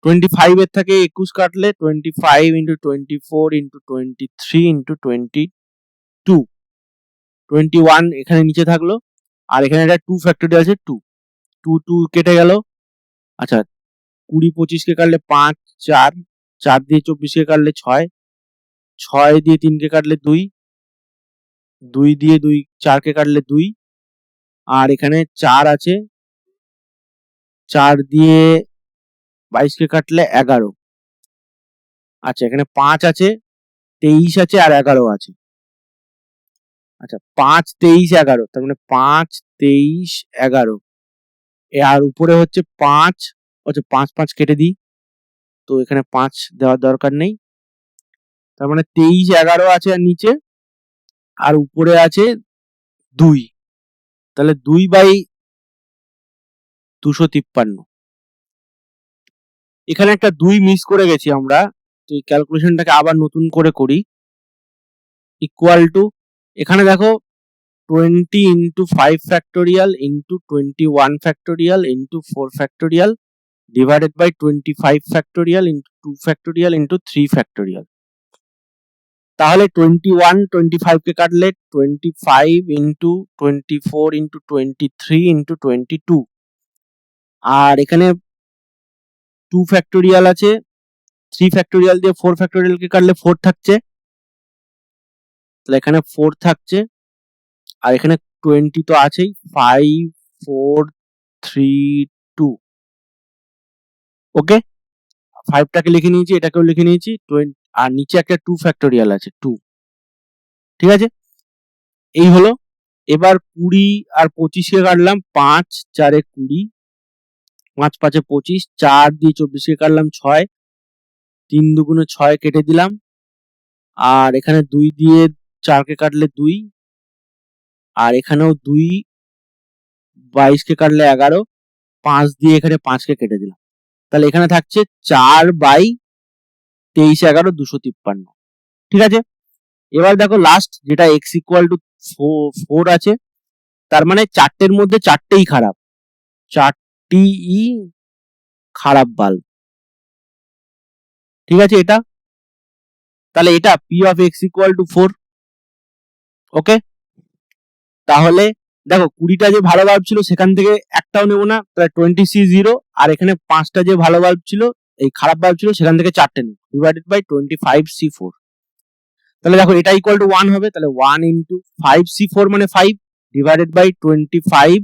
25 এর থেকে 21 কাটলে 25 ইন্টু 24 ইন্টু 23 ইন্টু 22, 21 এখানে নিচে থাকলো, আর এখানে একটা 2 ফ্যাক্টোরিয়াল আছে, 2 2 2 কেটে গেল, আচ্ছা 20 25 কে কাটলে 5 4, 4 দিয়ে 24 কে কাটলে 6, 6 দিয়ে 3 কে কাটলে 2, 2 দিয়ে 2 4 কে কাটলে 2, আর এখানে 4 আছে, 4 দিয়ে 22 কে কাটলে 11, আচ্ছা এখানে 5 আছে, 23 আছে, আর 11 আছে, আচ্ছা 5 23 11, তার মানে 5 23 11, আর উপরে হচ্ছে 5, আচ্ছা 5 5 কেটে দিই, তো এখানে 5 দেওয়ার দরকার নেই, তার মানে 23 11 আছে আর নিচে, আর উপরে আছে 2, তাহলে 2 বাই 253। এখানে একটা 2 মিস করে গেছি আমরা, তো এই ক্যালকুলেশনটাকে আবার নতুন করে করি। ইকুয়াল টু, এখানে দেখো 20 into 5 factorial into 21 factorial into 4 factorial divided by 25 factorial into 2 factorial into 3 factorial. তাহলে 21 25 কে কাটলে 25 ইন্টু 24 ইন্টু 23 ইন্টু 22, আর এখানে 2 ফ্যাক্টোরিয়াল আছে, 3 ফ্যাক্টোরিয়াল দিয়ে 4 ফ্যাক্টোরিয়াল কে কাটলে 4 থাকছে, তাহলে এখানে 4 থাকছে, আর এখানে 20 তো আছেই, 5 4 3 2, ওকে 5 টাকে লিখে নিয়েছি, এটাকেও লিখে নিয়েছি, 20, আর নিচে একটা 2 ফ্যাক্টোরিয়াল আছে 2, ঠিক আছে, এই হলো। এবার 20 আর 25 কে কাটলাম, 5 4 20, 5 5 25, 4 দিয়ে 24 কে কাটলাম 6, 3 দুগুণে 6 কেটে দিলাম, আর এখানে 2 দিয়ে 4 কে কাটলে 2, আর এখানেও 2, 22 কে কাটলে 11, 5 দিয়ে এখানে 5 কে কেটে দিলাম, তাহলে এখানে থাকছে 4 বাই 23 11 253, ঠিক আছে। এবার দেখো লাস্ট যেটা x ইকুয়াল টু 4 আছে, তার মানে চারটের মধ্যে চারটেই খারাপ, 4টিই খারাপ বাল্ব, ঠিক আছে এটা, তাহলে এটা p of x equal to 4, ওকে। তাহলে দেখো 20টা যে ভালো বাল্ব ছিল সেখান থেকে একটাও নেব না, তাহলে 20c0, আর এখানে 5টা যে ভালো বাল্ব ছিল, এই খারাপ বাল্ব ছিল সেখান থেকে 4টে নেব, ডিভাইডেড বাই 25c4, তাহলে দেখো এটা ইকুয়াল টু 1 হবে, তাহলে 1 ইন্টু 5c4 মানে 5 divided by 25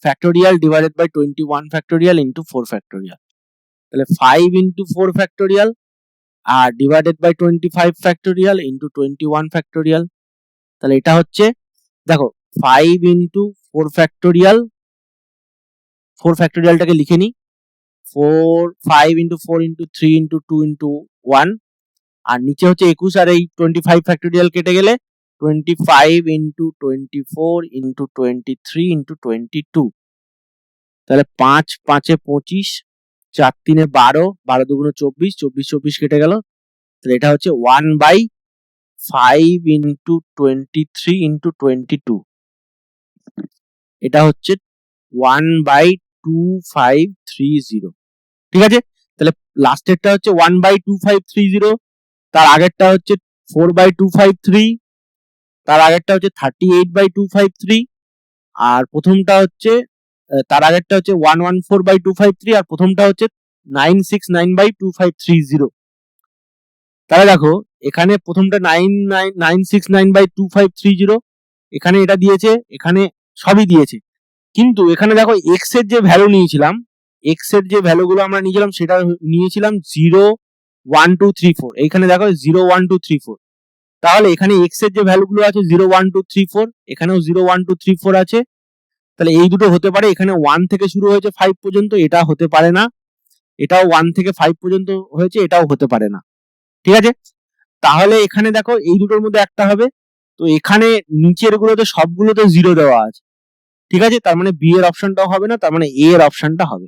factorial divided by 21 factorial into 4 factorial, তাহলে 5 ইন্টু 4 ফ্যাক্টোরিয়াল আর divided by 25 factorial into 21 factorial, তাহলে এটা হচ্ছে দেখো 5 ইন্টু 4 ফ্যাক্টোরিয়াল, 4 ফ্যাক্টোরিয়ালটাকে লিখে নিই, 5 ইন্টু 4 ইন্টু 3 ইন্টু 2 ইন্টু 1, আর নিচে হচ্ছে 21, আর এই 25 ফ্যাক্টোরিয়াল কেটে গেলে 25 ইন্টু 24 ইন্টু 23 ইন্টু 22, তাহলে 5 5 25, 4 3 12, 12 দুগুণে 24, 24 24 কেটে গেল, তাহলে এটা হচ্ছে 1 বাই 5 ইন্টু 23 ইন্টু 22, এটা হচ্ছে 1 বাই 2530, ঠিক আছে। তাহলে লাস্টেরটা হচ্ছে 1 বাই 2530, তার আগেরটা হচ্ছে 4 বাই 253, তার আগেরটা হচ্ছে 38 বাই 253, আর প্রথমটা হচ্ছে তার আগেরটা হচ্ছে 114 বাই 253, আর প্রথমটা হচ্ছে 969 বাই 2530। তাহলে দেখো এখানে প্রথমটা 969/2530, এখানে এটা দিয়েছে, এখানে সবই দিয়েছে, কিন্তু এখানে দেখো এক্স এর যে ভ্যালু নিয়েছিলাম, এক্স এর যে ভ্যালুগুলো আমরা নিয়েছিলাম সেটা নিয়েছিলাম 0, 1, 2, 3, 4, এইখানে দেখো 0, 1, 2, 3, 4, তাহলে এখানে এক্স এর যে ভ্যালুগুলো আছে 0, 1, 2, 3, 4, এখানেও 0, 1, 2, 3, 4 আছে, তাহলে এই দুটো হতে পারে। এখানে 1 থেকে শুরু হয়েছে 5 পর্যন্ত, এটা হতে পারে না, এটাও 1 থেকে 5 পর্যন্ত হয়েছে, এটাও হতে পারে না, ঠিক আছে। তাহলে এখানে দেখো এই দুটোর মধ্যে একটা হবে, তো এখানে নিচের গুলোতে সবগুলোতে 0 দেওয়া আছে, ঠিক আছে, তার মানে বি এর অপশনটাও হবে না, তার মানে এ এর অপশনটা হবে।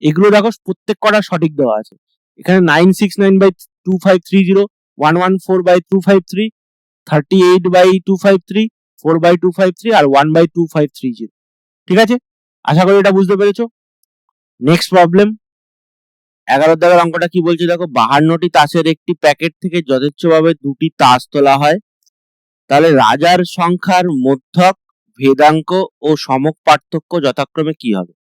এগুলো দেখো প্রত্যেক কটা সঠিক দেওয়া আছে, এখানে 969/2530, 114/253, 38/253, 4/253 আর 1/2530, ঠিক আছে। আশা করি এটা বুঝতে পেরেছো। নেক্সট প্রবলেম 11 দাগের অঙ্কটা কি বলছে দেখো, 52টি তাসের একটি প্যাকেট থেকে যথেচ্ছভাবে 2টি তাস তোলা হয়, তাহলে রাজার সংখ্যার মধ্যক, ভেদাঙ্ক ও সমক পার্থক্য যথাক্রমে কি হবে।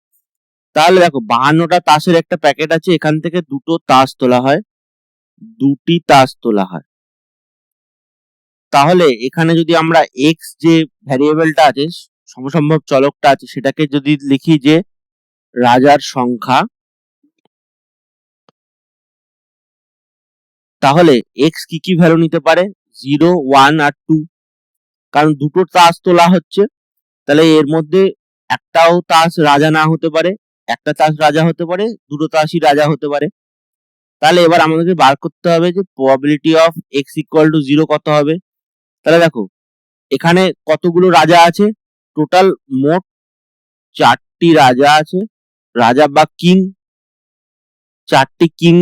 তাহলে দেখো 52টা তাসের একটা প্যাকেট আছে, এখান থেকে দুটো তাস তোলা হয়, 2টি তাস তোলা হয়, তাহলে এখানে যদি আমরা এক্স যে ভ্যারিয়েবলটা আছে, সমসম্ভব চলকটা আছে, সেটাকে যদি লিখি যে রাজার সংখ্যা, তাহলে এক্স কি কি ভ্যালু নিতে পারে, 0, 1 আর 2, কারণ দুটো তাস তোলা হচ্ছে, তাহলে এর মধ্যে একটাও তাস রাজা না হতে পারে, একটা তাস রাজা হতে পারে, দুটো তাসই রাজা হতে পারে। তাহলে এবার আমাদেরকে বার করতে হবে যে probability of x equal to 0 কত হবে। তাহলে দেখো এখানে কতগুলো রাজা আছে, টোটাল মোট 4টি রাজা আছে, রাজা বা কিং, 4টি কিং,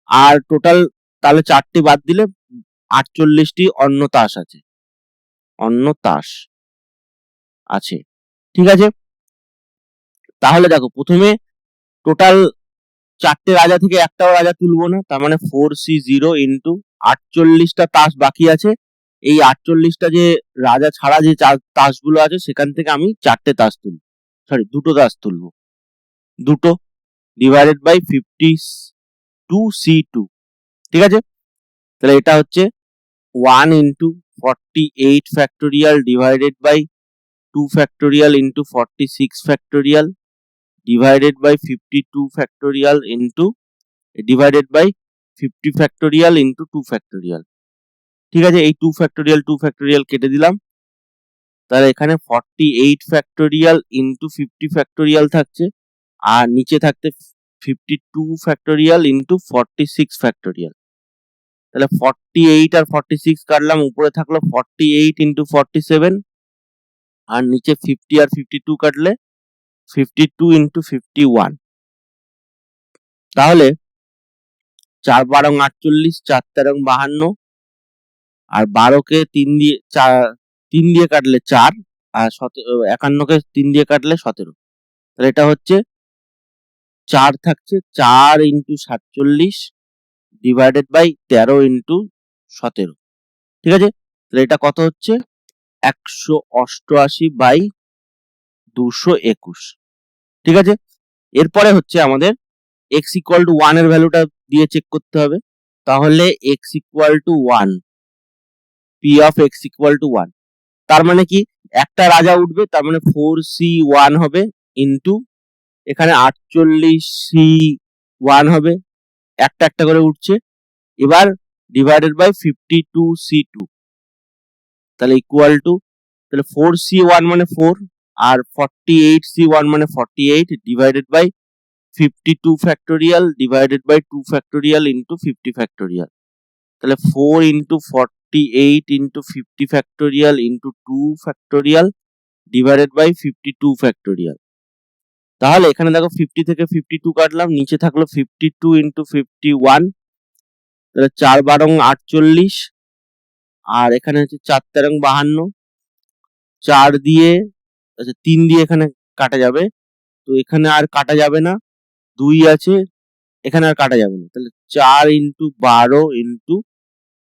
আর টোটাল তাহলে 4টি বাদ দিলে 48টি অন্য তাস আছে, অন্য তাস আছে, ঠিক আছে। তাহলে দেখো প্রথমে টোটাল 4টে রাজা থেকে একটাও রাজা তুলবো না, তার মানে 4C0 ইন্টু 48টা তাস বাকি আছে, এই 48টা যে রাজা ছাড়া যে তাসগুলো আছে সেখান থেকে আমি 4টে তাস তুলবো, সরি 2টো তাস তুলবো, 2টো ডিভাইডেড বাই 52C2, ঠিক আছে। তাহলে এটা হচ্ছে 1 into 48 factorial divided by 2 factorial into 46 factorial divided by 52 factorial into divided by 50 factorial into 2 factorial, ঠিক আছে। এই 2 factorial কেটে দিলাম, তাহলে এখানে 48 factorial into 50 factorial থাকছে, আর নিচে থাকতে 52 factorial into 46 factorial, তাহলে 48 আর 46 কাটলাম, উপরে থাকলো 48 into 47, আর নিচে 50 আর 52 কাটলে 52 into 51, তাহলে 4 × 48, 4 × 52, আর 12কে 3 দিয়ে কাটলে 4, আর 51কে 3 দিয়ে কাটলে 17, তাহলে এটা হচ্ছে 4 থাকছে, 4 × 47 ডিভাইডেড বাই 13 × 17, ঠিক আছে। তাহলে এটা কত হচ্ছে 188/221, ঠিক আছে। এরপরে হচ্ছে আমাদের x ইকুয়াল টু 1 এর ভ্যালুটা দিয়ে চেক করতে হবে, তাহলে x equal to 1, p of x equal to 1, তার মানে কি একটা রাজা উঠবে, তার মানে 4C1 হবে ইন্টু এখানে 48C1 হবে, একটা একটা করে উঠছে, এবার ডিভাইডেড বাই 52C2, তাহলে ইকুয়াল টু, তাহলে 4C1 মানে 4 আর 48C1 মানে 48 divided by 52 factorial divided by 2 factorial into 50 factorial, তাহলে 4 × 48 × 50 factorial into 2 factorial divided by 52 factorial. তাহলে এখানে দেখো 50 থেকে 52 কাটলাম, নিচে থাকলো 52 × 51, তাহলে 4 × 12 = 48, আর এখানে হচ্ছে 4 × 13 = 52, 4 দিয়ে আচ্ছা 3 দিয়ে এখানে কাটা যাবে, তো এখানে আর কাটা যাবে না, 2 আছে, এখানে আর কাটা যাবে না, তাহলে 4 × 12 ×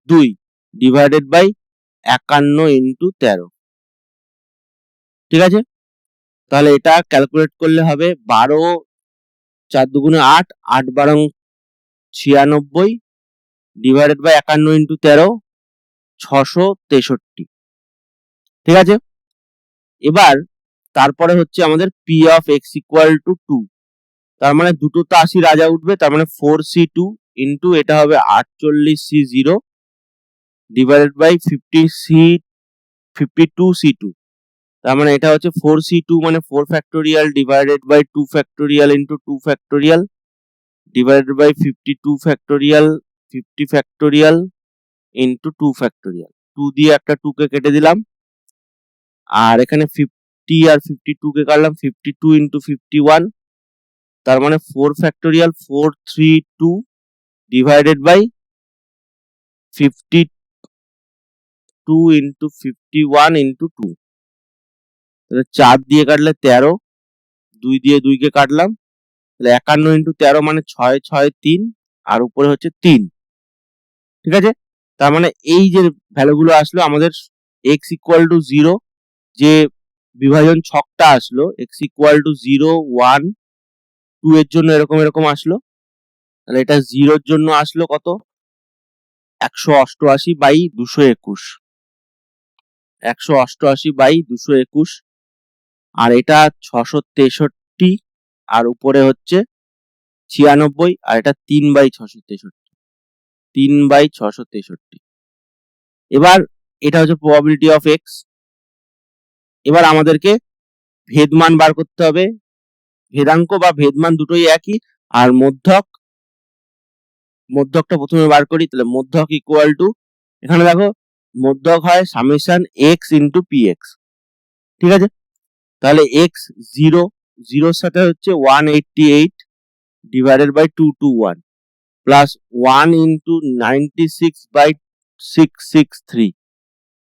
2 ডিভাইডেড বাই 51 × 13, ঠিক আছে। তাহলে এটা ক্যালকুলেট করলে হবে 12, 4 × 2 = 8, 8 × 12 = 96, ডিভাইডেড বাই 51 ইন্টু 13 663। ঠিক আছে, এবার তারপরে হচ্ছে আমাদের P of x equal to 2, তার মানে দুটো তো 80 রাজা উঠবে, তার মানে 4c2 ইন্টু এটা হবে 48c0 ডিভাইডেড বাই 52c2, তার মানে এটা হচ্ছে 4c2 মানে 4 factorial divided by 2 factorial into 2 factorial divided by 52 factorial 50 factorial into 2 factorial. 2 দিয়ে একটা 2 কে কেটে দিলাম, আর এখানে 50 আর 52 কে কাটলাম, 52 ইন্টু 51, তার মানে 4 factorial 432 divided by 52 into 51 into 2, তাহলে 4 দিয়ে কাটলে 13, 2 দিয়ে 2 কে কাটলাম, তাহলে 51 ইন্টু 13 মানে 6 6 3, আর উপরে হচ্ছে 3। ঠিক আছে, তার মানে এই যে ভ্যালুগুলো আসলো আমাদের x ইকুয়াল টু 0, যে বিভাজন ছকটা আসলো x ইকুয়াল টু 0 1 2 এর জন্য এরকম এরকম আসলো, তাহলে এটা 0 এর জন্য আসলো কত 188 বাই 221, 188 বাই 221, আর এটা 663, আর উপরে হচ্ছে 96, আর এটা 3 বাই 663, 3 বাই 663। এবার এটা হচ্ছে প্রবাবিলিটি অফ এক্স। এবার আমাদেরকে ভেদমান বার করতে হবে, ভেদাঙ্ক বা ভেদমান দুটোই একই, আর মধ্যকটা প্রথমে বার করি, তাহলে মধ্যক ইকুয়াল টু, এখানে দেখো মধ্যক হয় summation x into p x. ঠিক আছে, তাহলে এক্স 0, 0 সাথে হচ্ছে 188 divided by 221 plus 1 into 96 by 663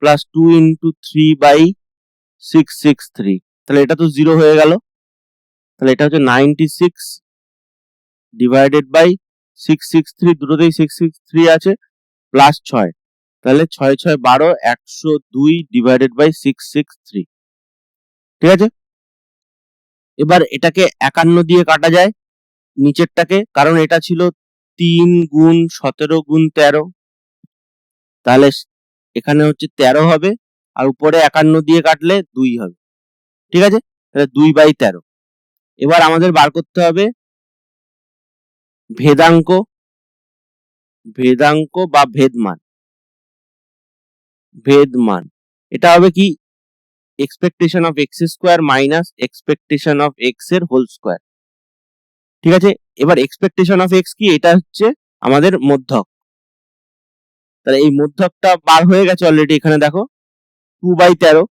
plus 2 into 3 by 663, তাহলে এটা তো 0 হয়ে গেল, তাহলে এটা হচ্ছে 96 ডিভাইডেড বাই 663, দুটোতেই 663 আছে, প্লাস 6, তাহলে 6 6 12 102 ডিভাইডেড বাই 663। ঠিক আছে, এবার এটাকে 51 দিয়ে কাটা যায় নিচেরটাকে, কারণ এটা ছিল 3 গুণ 17 গুণ 13, তাহলে এখানে হচ্ছে 13 হবে, আর উপরে 51 দিয়ে কাটলে 2 হবে। ঠিক আছে, তাহলে 2 বাই 13। এবার আমাদের বার করতে হবে ভেদাঙ্ক বা ভেদমান। এটা হবে কি expectation of x square minus expectation of x এর হোল স্কোয়ার। ঠিক আছে, এবার এক্সপেকটেশন অফ এক্স কি, এটা হচ্ছে আমাদের মধ্যক, তাহলে এই মধ্যকটা বার হয়ে গেছে অলরেডি, এখানে দেখো 2 বাই 13,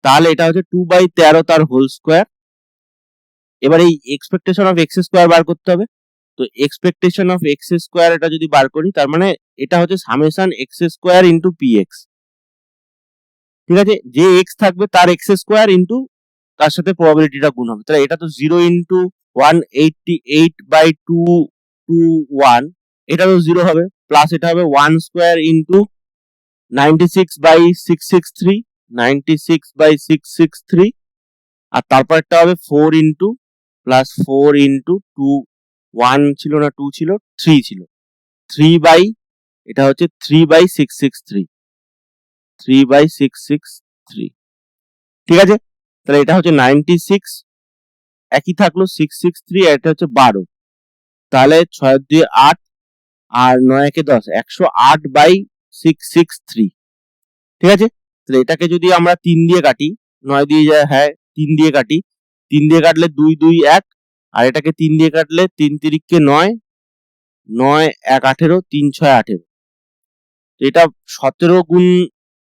তাহলে এটা হচ্ছে 2 বাই 13 তার হোল স্কোয়ার। এবার এই এক্সপেকটেশন অফ এক্স স্কোয়ার বার করতে হবে, তো এক্সপেকটেশন অফ এক্স স্কোয়ার এটা যদি বার করি, তার মানে এটা হচ্ছে summation x square into p x. ঠিক আছে, যে এক্স থাকবে তার এক্স স্কোয়ার ইন্টু তার সাথে প্রবাবিলিটিটা গুণ হবে, তাহলে এটা তো 0 ইন্টু 188 বাই 221, এটা তো 0 হবে, প্লাস এটা হবে 1 স্কোয়ার ইন্টু 96 বাই 663, 96 বাই 663, আর তারপরটা হবে 4 ইন্টু প্লাস 4 ইন্টু 2, 1 ছিল না 2 ছিল, 3 ছিল, 3 বাই, এটা হচ্ছে 3 বাই 663, 3 বাই 663। ঠিক আছে, তাহলে এটা হচ্ছে 96, একই থাকলো 663, আর এটা হচ্ছে 12, তাহলে 6 2 8 আর 9 1 10, 108 বাই 663। ঠিক আছে, তাহলে এটাকে যদি আমরা 3 দিয়ে কাটি, 9 দিয়ে যায়, হ্যাঁ 3 দিয়ে কাটি, 3 দিয়ে কাটলে 2 2 1, আর এটাকে 3 দিয়ে কাটলে 3 3 9, 9 1 18, 3 6 18, তো এটা 17 গুণ,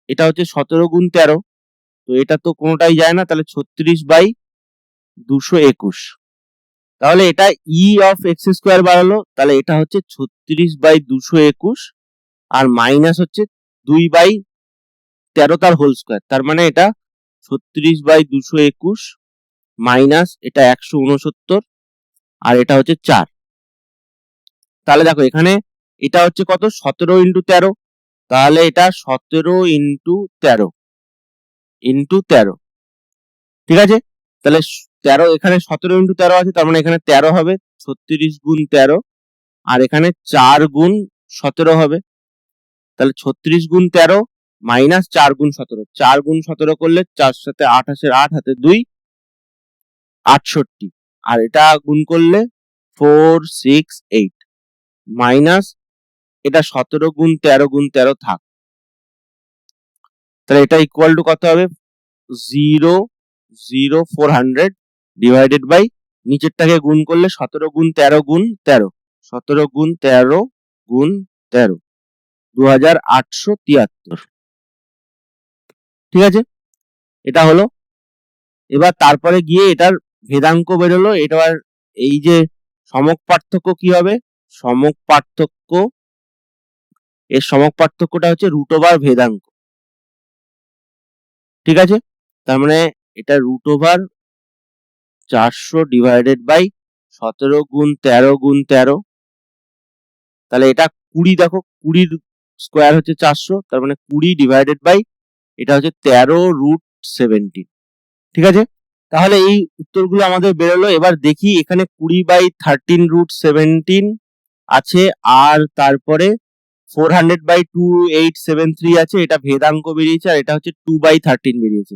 এটা হচ্ছে 17 গুণ 13, তো এটা তো কোনোটাই যায় না, তাহলে 36 বাই 221, তাহলে এটা ই অফ এক্স স্কোয়ার বাড়ালো, তাহলে এটা হচ্ছে 36 বাই 221, আর মাইনাস হচ্ছে 2 বাই 13 তার হোল স্কোয়ার, তার মানে এটা 36 বাই 221 মাইনাস এটা 169, আর এটা হচ্ছে 4। তাহলে দেখো এখানে এটা হচ্ছে কত 17 ইন্টু 13, তাহলে এটা 17 ইন্টু 13 ইন্টু 13। ঠিক আছে, তাহলে 13, এখানে 17 ইন্টু 13 আছে, তার মানে এখানে 13 হবে, 36 গুণ 13, আর এখানে 4 গুণ 17 হবে। তাহলে 36 গুণ 13 মাইনাস 4 গুণ 17, 4 গুণ 17 করলে 4 সাথে 8 আসে, 8 হাতে 2 68, আর এটা গুণ করলে 4 6 8 মাইনাস এটা 17 গুণ 13 গুণ 13 থাক, তাহলে এটা ইকুয়াল টু কত হবে 0 0 400 ডিভাইডেড বাই নিচেরটাকে গুণ করলে 17 গুণ 13 গুণ 13, 17 গুণ 13 গুণ 13 2873। ঠিক আছে, এটা হলো। এবার তারপরে গিয়ে এটার ভেদাঙ্ক বেরোলো। এটার এই যে সমক পার্থক্য কি হবে, সমক পার্থক্য, এর সমক পার্থক্যটা হচ্ছে রুট ওভার ভেদাঙ্ক। ঠিক আছে, তার মানে এটা রুট ওভার 400 ডিভাইডেড বাই 17 গুণ 13 গুণ 13, তাহলে এটা 20, দেখো 20 স্কোয়ার হচ্ছে 400, তার মানে 20 ডিভাইডেড বাই এটা হচ্ছে 13 রুট 17। ঠিক আছে, তাহলে এই উত্তরগুলো আমাদের বেরোলো। এবার দেখি এখানে 20 বাই 13 রুট 17 আছে, আর তারপরে 400 বাই 2873 আছে, এটা ভেদাঙ্ক বেরিয়েছে, আর এটা হচ্ছে 2 বাই 13 বেরিয়েছে।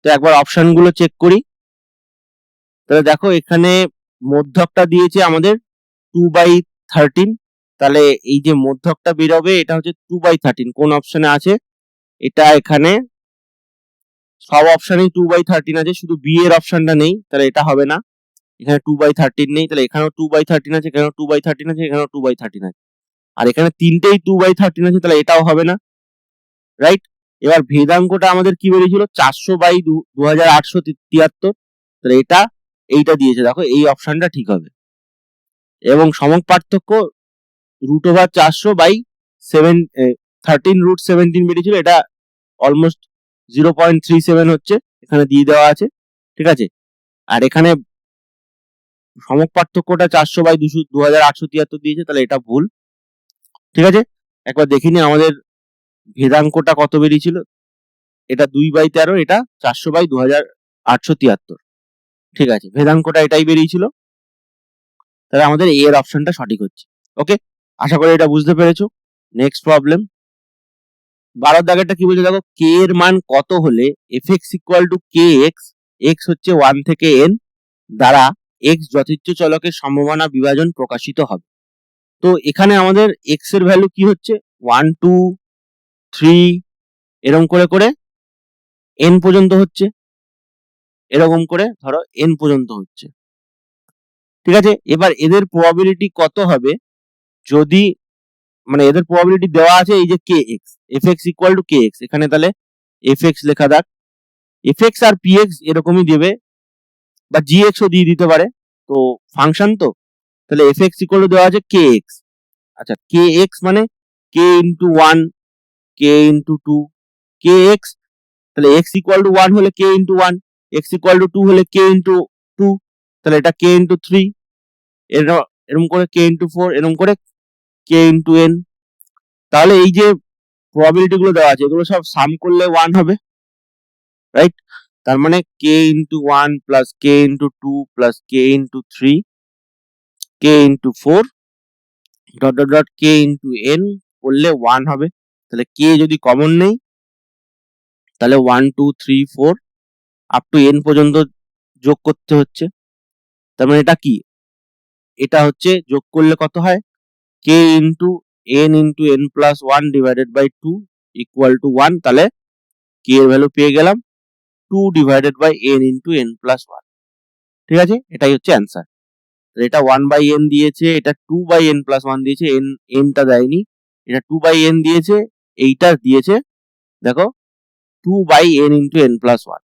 তো একবার অপশন গুলো চেক করি। তাহলে দেখো এখানে মধ্যকটা দিয়েছে আমাদের 2 বাই 13, তাহলে এই যে মধ্যকটা বেরোবে এটা হচ্ছে 2 বাই 13, কোন অপশনে আছে, এটা এখানে সব অপশনেই 2 বাই 13 আছে, শুধু বি এর অপশনটা নেই, তাহলে এটা হবে না। এখানে 2 বাই 13 নেই, তাহলে এখানেও 2 বাই 13 আছে, এখানেও 2 বাই 13 আছে, এখানেও 2 বাই 13 আছে, আর এখানে তিনটেই 2 বাই 13 আছে, তাহলে এটাও হবে না, রাইট। এবার ভেদাঙ্কটা আমাদের কি বেরিয়েছিল 400 বাই 2873, তাহলে এটা এইটা দিয়েছে, দেখো এই অপশনটা ঠিক হবে। এবং সমক পার্থক্য রুট ওভার 400 বাই 13 রুট 17 বেরিয়েছিল, এটা অলমোস্ট 0.37 হচ্ছে, এখানে দিয়ে দেওয়া আছে। ঠিক আছে, আর এখানে সমক পার্থক্যটা 400 বাই 2873 দিয়েছে, তাহলে এটা ভুল। ঠিক আছে, একবার দেখিনি আমাদের ভেদাঙ্কটা কত বেরিয়েছিল, এটা 2 বাই 13, এটা 400 বাই 2873। ঠিক আছে, ভেদাঙ্কটা এটাই বেরিয়েছিল, তাহলে আমাদের এ এর অপশনটা সঠিক হচ্ছে। ওকে, আশা করি এটা বুঝতে পেরেছো। নেক্সট প্রবলেম 12 দাগেরটা কি বলছে দেখো, কে এর মান কত হলে fx equal to kx, x হচ্ছে 1 থেকে n দ্বারা x যথেচ্ছ চলকের সম্ভাবনা বিভাজন প্রকাশিত হবে। তো এখানে আমাদের x এর ভ্যালু কি হচ্ছে 1 2 3 এরকম করে করে n পর্যন্ত হচ্ছে, এরকম করে ধরো n পর্যন্ত হচ্ছে। ঠিক আছে, এবার এদের প্রবাবিলিটি কত হবে, যদি মানে এদের প্রবাবিলিটি দেওয়া আছে এই যে kx, fx equal to kx, এখানে তাহলে fx লেখা যাক, fx আর px এরকমই দেবে, বা gx ও দিয়ে দিতে পারে, তো ফাংশন তো, তাহলে fx ইকুয়াল টু দেওয়া আছে kx। আচ্ছা, kx মানে k into 1 k into 2 kx, তাহলে x ইকুয়াল টু 1 হলে k into 1, x equal two 2 হলে k ইন্টু 2, তাহলে এটা k ইন্টু 3, এরকম করে k ইন্টু 4, এরকম করে k ইন্টু n। তাহলে এই যে প্রবাবিলিটি গুলো দেওয়া আছে এগুলো সব সাম করলে 1 হবে, রাইট। তার মানে k into 1 plus k into 2 plus k into 3 k into 4 dot dot dot k into n করলে 1 হবে। তাহলে k যদি কমন নেই তাহলে 1 2 3 4 আপ টু n পর্যন্ত যোগ করতে হচ্ছে। তার মানে এটা কি, এটা হচ্ছে যোগ করলে কত হয় k into n into n plus 1 divided by 2 equal to 1, তাহলে k এর ভ্যালু পেয়ে গেলাম 2 divided by n into n plus 1। ঠিক আছে, এটাই হচ্ছে অ্যান্সার। এটা 1 বাই n দিয়েছে, এটা 2 বাই n প্লাস 1 দিয়েছে, n টা দেয়নি, এটা 2 বাই n দিয়েছে, এইটা দিয়েছে দেখো 2 by n into n plus 1।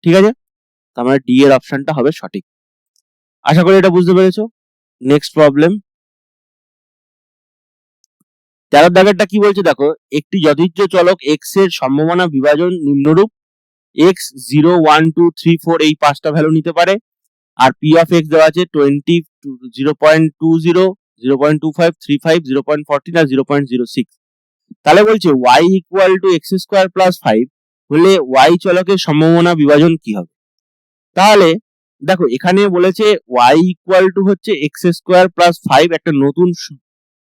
ঠিক আছে, তার মানে ডি এর অপশনটা হবে সঠিক। আশা করি এটা বুঝতে পেরেছো। নেক্সট প্রবলেম 13 দাগেরটা কি বলছে দেখো, একটি যদিচ্ছ চলক x এর সম্ভাবনা বিভাজন নিম্নরূপ, x 0 1 2 3 4 এই পাঁচটা ভ্যালু নিতে পারে, আর p অফ x দেওয়া আছে 20 0.20 0.25 35 0.14 আর 0.06। তাহলে বলছে y equal to x square plus 5 হলে y চলকের সম্ভাবনা বিভাজন কি হবে। তাহলে দেখো এখানে বলেছে y ইকুয়াল টু হচ্ছে x স্কোয়ার প্লাস 5, একটা নতুন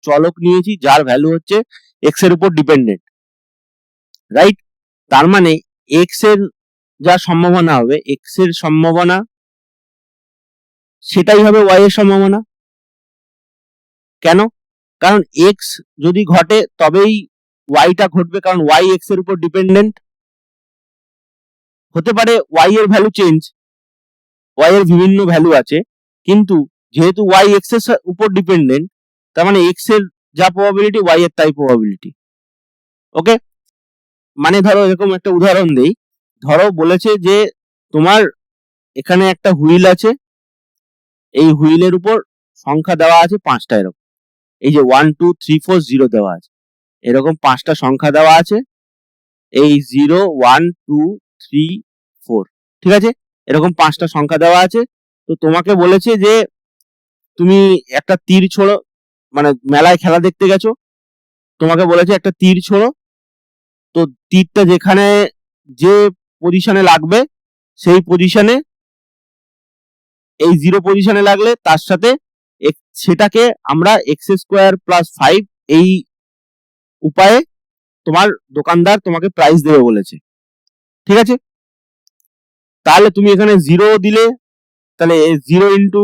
চলক নিয়েছি যার ভ্যালু হচ্ছে এক্স এর উপর ডিপেন্ডেন্ট, রাইট? তার মানে এক্স এর যা সম্ভাবনা হবে, এক্স এর সম্ভাবনা সেটাই হবে ওয়াই এর সম্ভাবনা। কেন? কারণ এক্স যদি ঘটে তবেই ওয়াইটা ঘটবে, কারণ ওয়াই এক্স এর উপর ডিপেন্ডেন্ট। হতে পারে ওয়াই এর ভ্যালু চেঞ্জ, ওয়াই এর বিভিন্ন ভ্যালু আছে, কিন্তু যেহেতু ওয়াই এক্স এর উপর ডিপেন্ডেন্ট, তার মানে এক্স এর যা প্রবাবিলিটি ওয়াই এর তাই প্রবাবিলিটি। ওকে, মানে ধরো এরকম একটা উদাহরণ দেই, ধরো বলেছে যে তোমার এখানে একটা হুইল আছে, এই হুইলের উপর সংখ্যা দেওয়া আছে 5টা, এরকম এই যে 1 2 3 4 0 দেওয়া আছে, এরকম 5টা সংখ্যা দেওয়া আছে, এই 0 1 2 3 4, ঠিক আছে, এরকম 5টা সংখ্যা দেওয়া আছে। তো তোমাকে বলেছে যে তুমি একটা তীর ছোড়ো, মানে মেলায় খেলা দেখতে গেছো, তোমাকে বলেছে একটা তীর ছোড়ো, তো তীরটা যেখানে যে পজিশনে লাগবে সেই পজিশনে, এই 0 পজিশনে লাগলে তার সাথে সেটাকে আমরা এক্স স্কোয়ার প্লাস 5 এই উপায়ে তোমার দোকানদার তোমাকে প্রাইস দেবে বলেছে, ঠিক আছে? তাহলে তুমি এখানে 0 দিলে, তাহলে 0 ইন্টু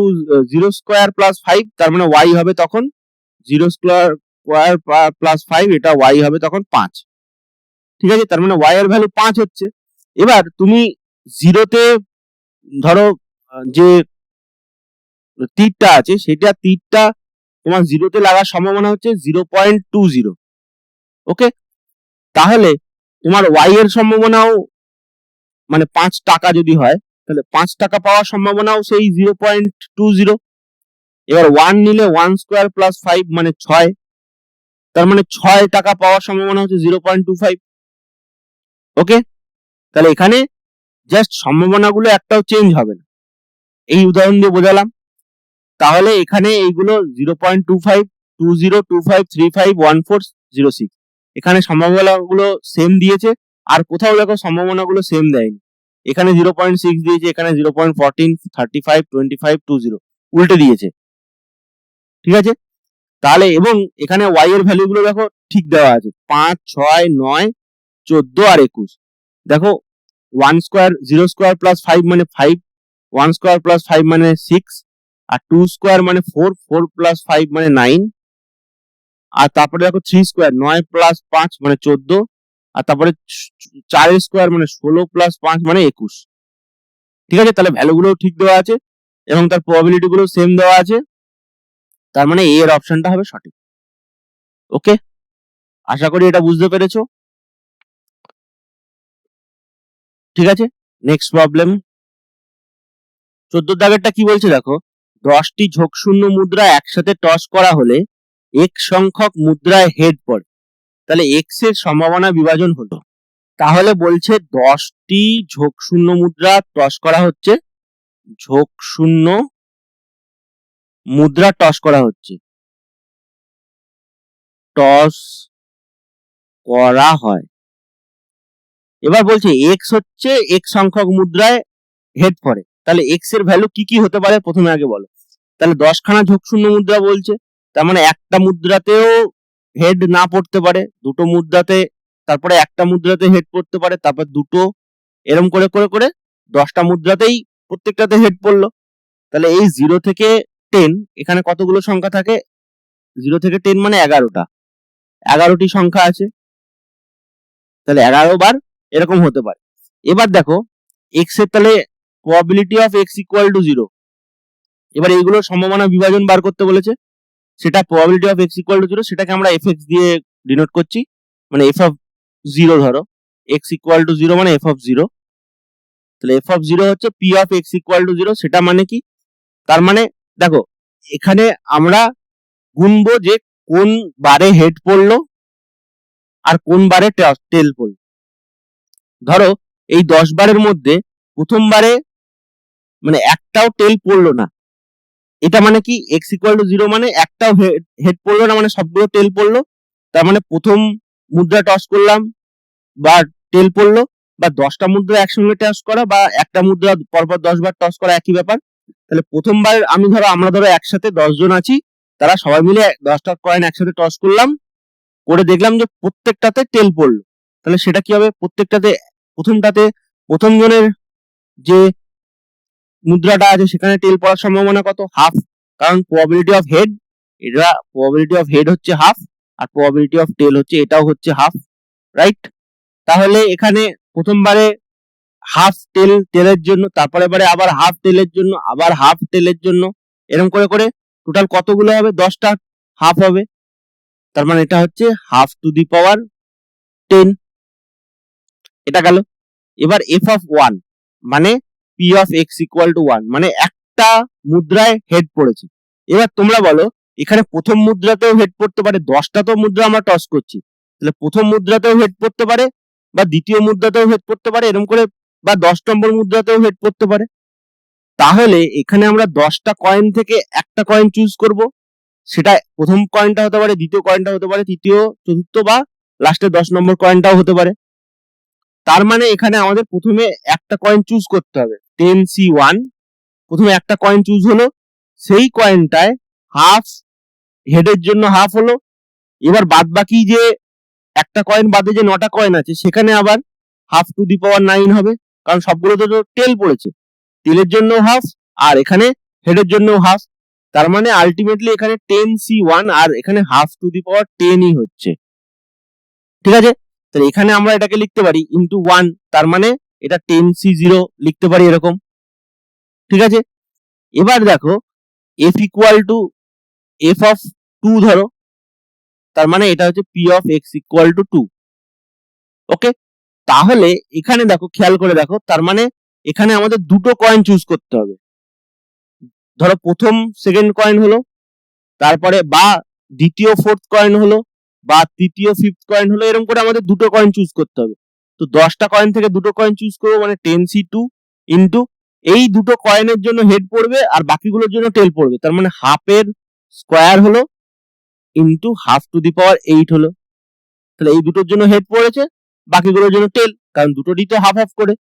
0 স্কোয়ার প্লাস 5, তার মানে ওয়াই হবে তখন 0 স্কোয়ার প্লাস 5, এটা ওয়াই হবে তখন 5, ঠিক আছে? তার মানে ওয়াই এর ভ্যালু 5 হচ্ছে। এবার তুমি 0তে ধরো যে তীরটা আছে, সেটা তীরটা তোমার 0তে লাগার সম্ভাবনা হচ্ছে 0.20, ওকে? তাহলে তোমার ওয়াই এর সম্ভাবনাও, মানে 5 টাকা যদি হয়, তাহলে 5 টাকা পাওয়ার সম্ভাবনাও সেই 0.20। এবার 1 নিলে 1 স্কোয়ার প্লাস 5 মানে 6, তার মানে 6 টাকা পাওয়ার সম্ভাবনা হচ্ছে 0.25, ওকে? তাহলে এখানে জাস্ট সম্ভাবনাগুলো একটাও চেঞ্জ হবে না, এই উদাহরণ দিয়ে বোঝালাম। তাহলে এখানে এইগুলো 0.25 20 25 35 14 06, এখানে সম্ভাবনাগুলো সেম দিয়েছে, আর কোথাও দেখো সম্ভাবনাগুলো সেম দেয়নি, এখানে 0.6 দিয়েছে, এখানে 0.14 35 25 20 উল্টে দিয়েছে, ঠিক আছে? তাহলে এবং এখানে ওয়াই এর ভ্যালুগুলো দেখো ঠিক দেওয়া আছে, 5 6 9 14 আর 21। দেখো 1 স্কোয়ার 0 স্কোয়ার প্লাস 5 মানে 5, 1 স্কোয়ার প্লাস 5 মানে 6, আর 2 স্কোয়ার মানে 4, 4 প্লাস 5 মানে 9, আর তারপরে দেখো 3 স্কোয়ার 9 প্লাস 5 মানে 14, আর তারপরে 4 স্কোয়ার মানে 16 প্লাস 5 মানে 21, ঠিক আছে? তাহলে ভ্যালুগুলো ঠিক দেওয়া আছে এবং তার প্রবাবিলিটি গুলো সেম দেওয়া আছে, তার মানে এ এর অপশনটা হবে সঠিক। ওকে, আশা করি এটা বুঝতে পেরেছো, ঠিক আছে? নেক্সট প্রবলেম 14 দাগেরটা কি বলছে দেখো, 10টি ঝোঁকশূন্য মুদ্রা একসাথে টস করা হলে এক সংখ্যক মুদ্রায় হেড পড়ে, তাহলে এক্স এর সম্ভাবনা বিভাজন হলো। তাহলে বলছে 10টি ঝোঁকশূন্য মুদ্রা টস করা হচ্ছে, ঝোঁকশূন্য মুদ্রা টস করা হচ্ছে, টস করা হয়। এবার বলছে এক্স হচ্ছে এক সংখ্যক মুদ্রায় হেড পড়ে, তাহলে এক্স এর ভ্যালু কি কি হতে পারে প্রথমে আগে বলো। তাহলে 10খানা ঝোঁকশূন্য মুদ্রা বলছে, তার মানে একটা মুদ্রাতেও হেড না পড়তে পারে, দুটো মুদ্রাতে, তারপরে একটা মুদ্রাতে হেড পড়তে পারে, তারপর দুটো, এরকম করে করে করে 10টা মুদ্রাতেই প্রত্যেকটাতে হেড পড়লো। তাহলে এই 0 থেকে 10 এখানে কতগুলো সংখ্যা থাকে, 0 থেকে 10 মানে 11টি সংখ্যা আছে, তাহলে 11 বার এরকম হতে পারে। এবার দেখো এক্স এর তাহলে probability of x equal to 0, এবার এইগুলোর সম্ভাবনা বিভাজন বার করতে বলেছে, সেটা probability of x equal to 0, সেটাকে আমরা এফ এক্স দিয়ে ডিনোট করছি, মানে এফ অফ 0 ধরো, এক্স ইকুয়াল টু 0 মানে এফ অফ 0, তাহলে এফ অফ 0 হচ্ছে P of x equal to 0, সেটা মানে কি, তার মানে দেখো এখানে আমরা গুনবো যে কোন বারে হেড পড়লো আর কোন বারে টেল পড়লো। ধরো এই 10 বারের মধ্যে প্রথমবারে মানে একটাও টেল পড়লো না, এটা মানে কি এক্স ইকুয়াল টু 0 মানে একটাও হেড পড়লো না, মানে সবগুলো টেল পড়লো, তার মানে প্রথম মুদ্রা টস করলাম বা টেল পড়লো, বা 10টা মুদ্রা একসঙ্গে টস করা বা একটা মুদ্রা পরপর 10 বার টস করা একই ব্যাপার। তাহলে প্রথমবার আমরা ধরো একসাথে 10 জন আছি, তারা সবাই মিলে 10টা কয়েন একসাথে টস করলাম, করে দেখলাম যে প্রত্যেকটাতে টেল পড়লো। তাহলে সেটা কি হবে? প্রত্যেকটাতে প্রথম জনের যে মুদ্রাটা আছে সেখানে টেল পড়ার সম্ভাবনা কত? হাফ। কারণ প্রবাবিলিটি অফ হেড, এটা প্রবাবিলিটি অফ হেড হচ্ছে হাফ, আর প্রবাবিলিটি অফ টেল হচ্ছে এটাও হচ্ছে হাফ, রাইট? তাহলে এখানে প্রথমবারে হাফ টেলের জন্য, তারপরে বারে আবার হাফ টেলের জন্য, আবার হাফ টেলের জন্য, এরকম করে করে টোটাল কতগুলো হবে? 10টা হাফ হবে। তার মানে এটা হচ্ছে হাফ টু দি পাওয়ার 10। এটা গেল। এবার এফ অফ 1 মানে P of x equal to 1, মানে একটা মুদ্রায় হেড পড়েছে। এবার তোমরা বলো, এখানে প্রথম মুদ্রাতেও হেড পড়তে পারে, 10টা তো মুদ্রা আমরা টস করছি, তাহলে প্রথম মুদ্রাতেও হেড পড়তে পারে, বা দ্বিতীয় মুদ্রাতেও হেড পড়তে পারে, এরকম করে, বা 10 নম্বর মুদ্রাতেও হেড পড়তে পারে। তাহলে এখানে আমরা 10টা কয়েন থেকে একটা কয়েন চুজ করব, সেটা প্রথম কয়েনটা হতে পারে, দ্বিতীয় কয়েনটা হতে পারে, তৃতীয়, চতুর্থ, বা লাস্টে 10 নম্বর কয়েনটাও হতে পারে। তার মানে এখানে আমাদের প্রথমে একটা কয়েন চুজ করতে হবে, 10C1। প্রথমে একটা কয়েন চুজ হলো, সেই কয়েনটায় হাফ, হেডের জন্য হাফ হলো। এবার বাদ বাকি যে একটা কয়েন বাদে যে 9টা কয়েন আছে সেখানে আবার হাফ টু দি পাওয়ার 9 হবে, কারণ সবগুলোতে তো টেল পড়েছে, টেলের জন্য হাফ, আর এখানে হেডের জন্য হাফ। তার মানে আলটিমেটলি এখানে 10C1 আর এখানে হাফ টু দি পাওয়ার 10ই হচ্ছে। ঠিক আছে? তাহলে এখানে আমরা এটাকে লিখতে পারি ইন্টু 1, তার মানে এটা 10C0 লিখতে পারি এরকম। ঠিক আছে? এবার দেখো F equal to F of 2 ধরো, তার মানে এটা হচ্ছে P of x equal to 2। ওকে, তাহলে এখানে দেখো, খেয়াল করে দেখো, তার মানে এখানে আমাদের দুটো কয়েন চুজ করতে হবে। ধরো প্রথম সেকেন্ড কয়েন হলো, তারপরে বা দ্বিতীয় ফোর্থ কয়েন হলো, বা তৃতীয় ফিফথ কয়েন হলো, এরকম করে আমাদের দুটো কয়েন চুজ করতে হবে। তো 10টা কয়েন থেকে দুটো কয়েন চুজ করবো, মানে 10C2 ইন্টু এই দুটো কয়েনের জন্য হেড পড়বে আর বাকিগুলোর জন্য টেল পড়বে, তার মানে হাফের স্কোয়ার হলো ইন্টু হাফ টু দি পাওয়ার 8 হলো। তাহলে এই দুটোর জন্য হেড পড়েছে, বাকিগুলোর জন্য টেল, কারণ দুটোরই তো হাফ হাফ করে,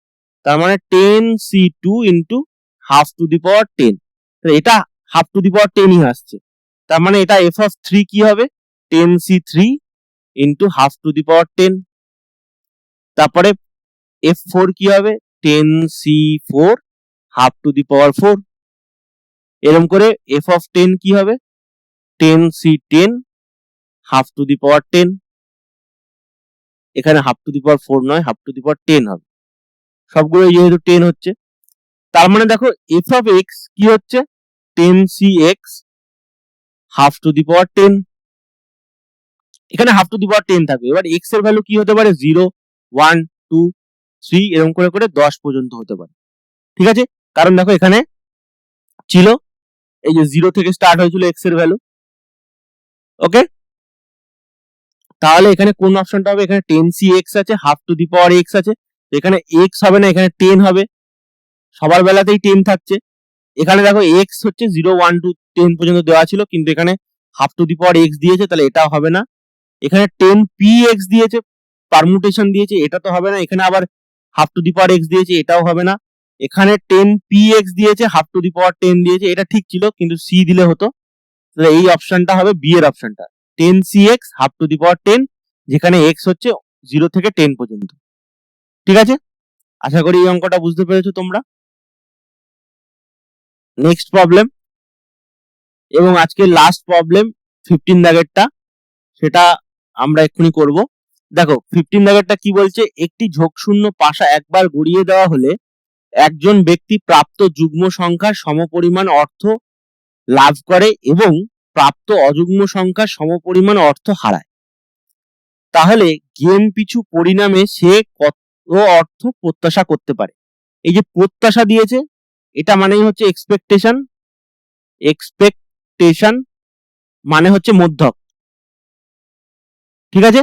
তার মানে 10C2 into half to the power 10। তাহলে এটা হাফ টু দি পাওয়ার 10ই আসছে, তার মানে এটা এফ অফ 3 কি হবে? 10C3 into half to the power 10। তারপরে F4 কি হবে? 10C4 হাফ টু দি পাওয়ার 4। এরকম করে এফ অফ 10 কি হবে? 10C10 half to the power 10। এখানে হাফ টু দি পাওয়ার 4 নয়, হাফ টু দি পাওয়ার 10 হবে, সবগুলো যেহেতু 10 হচ্ছে। তার মানে দেখো এফ অফ এক্স কি হচ্ছে? 10CX half to the power 10। এখানে হাফ টু দি পাওয়ার 10 থাকবে। এবার এক্স এর ভ্যালু কি হতে পারে? 0, 1, 2, 3 এরকম করে করে 10 পর্যন্ত হতে পারে। ঠিক আছে? কারণ দেখো এখানে ছিল এই যে 0 থেকে স্টার্ট হয়েছিল এক্স এর ভ্যালু। ওকে, তাহলে এখানে কোন অপশনটা হবে? এখানে 10CX আছে, half to the power x আছে, এখানে এক্স হবে না, এখানে 10 হবে, সবার বেলাতেই 10 থাকছে। এখানে দেখো এক্স হচ্ছে 0, 1, 2, 10 পর্যন্ত দেওয়া ছিল, কিন্তু এখানে half to the power x দিয়েছে, তাহলে এটা হবে না। এখানে 10PX দিয়েছে, পারমুটেশন দিয়েছে, এটা তো হবে না। এখানে আবার half to the power x দিয়েছে, এটাও হবে না। এখানে 10PX দিয়েছে, হাফ টু দি পাওয়ার 10 দিয়েছে, এটা ঠিক ছিল, কিন্তু সি দিলে হতো। তাহলে এই অপশনটা হবে বি এর অপশনটা, 10CX half to the power 10, যেখানে এক্স হচ্ছে 0 থেকে 10 পর্যন্ত। ঠিক আছে? আশা করি এই অঙ্কটা বুঝতে পেরেছো তোমরা। নেক্সট প্রবলেম, এবং আজকে লাস্ট প্রবলেম 15 দাগেরটা, সেটা আমরা এক্ষুনি করব। দেখো 15 দাগেরটা কি বলছে? একটি ঝোঁকশূন্য পাশা একবার গড়িয়ে দেওয়া হলে একজন ব্যক্তি প্রাপ্ত যুগ্ম সংখ্যার সমপরিমাণ অর্থ লাভ করে এবং প্রাপ্ত অযুগ্ম সংখ্যার সমপরিমাণ অর্থ হারায়। তাহলে গেম পিছু পরিণামে সে কত অর্থ প্রত্যাশা করতে পারে? এই যে প্রত্যাশা দিয়েছে, এটা মানেই হচ্ছে এক্সপেকটেশন। এক্সপেকটেশন মানে হচ্ছে মধ্যক। ঠিক আছে?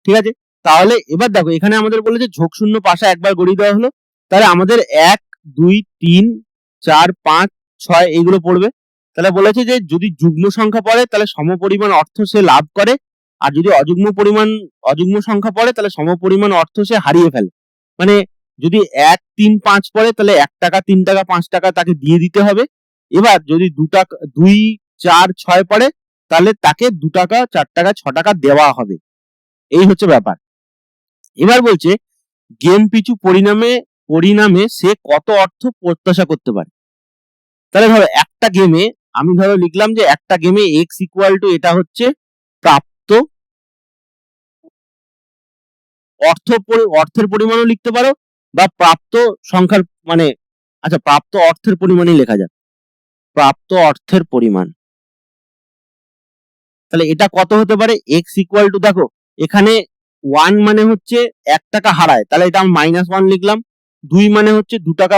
ঠিক আছে, তাহলে এবার দেখো এখানে আমাদের বলেছে ঝোঁকশূন্য পাশা একবার গড়িয়ে দেওয়া হলো, তাহলে আমাদের 1, 2, 3, 4, 5, 6 এইগুলো পড়বে। তাহলে বলেছে যে যদি যুগ্ম সংখ্যা পড়ে তাহলে সমপরিমাণ অর্থ সে লাভ করে, আর যদি অযুগ্ম সংখ্যা পড়ে তাহলে সমপরিমাণ অর্থ সে হারিয়ে ফেলে। মানে যদি 1, 3, 5 পড়ে তাহলে 1 টাকা, 3 টাকা, 5 টাকা তাকে দিয়ে দিতে হবে। এবার যদি 2 4 6 পড়ে তাহলে তাকে 2 টাকা 4 টাকা 6 টাকা দেওয়া হবে। এই হচ্ছে ব্যাপার। এবার বলছে গেম পিছু পরিণামে সে কত অর্থ প্রত্যাশা করতে পারে। তাহলে ধরো একটা গেমে আমি ধরো লিখলাম যে একটা গেমে x ইকুয়াল টু এটা হচ্ছে প্রাপ্ত অর্থের পরিমাণও লিখতে পারো বা প্রাপ্ত সংখ্যার মানে আচ্ছা প্রাপ্ত অর্থের পরিমাণই লেখা যাক, প্রাপ্ত অর্থের পরিমাণ। তাহলে এটা কত হতে পারে, x ইকুয়াল টু দেখো এখানে 1 মানে হচ্ছে 1 টাকা হারায়, তাহলে এটা আমি -1 লিখলাম। 2 মানে হচ্ছে 2 টাকা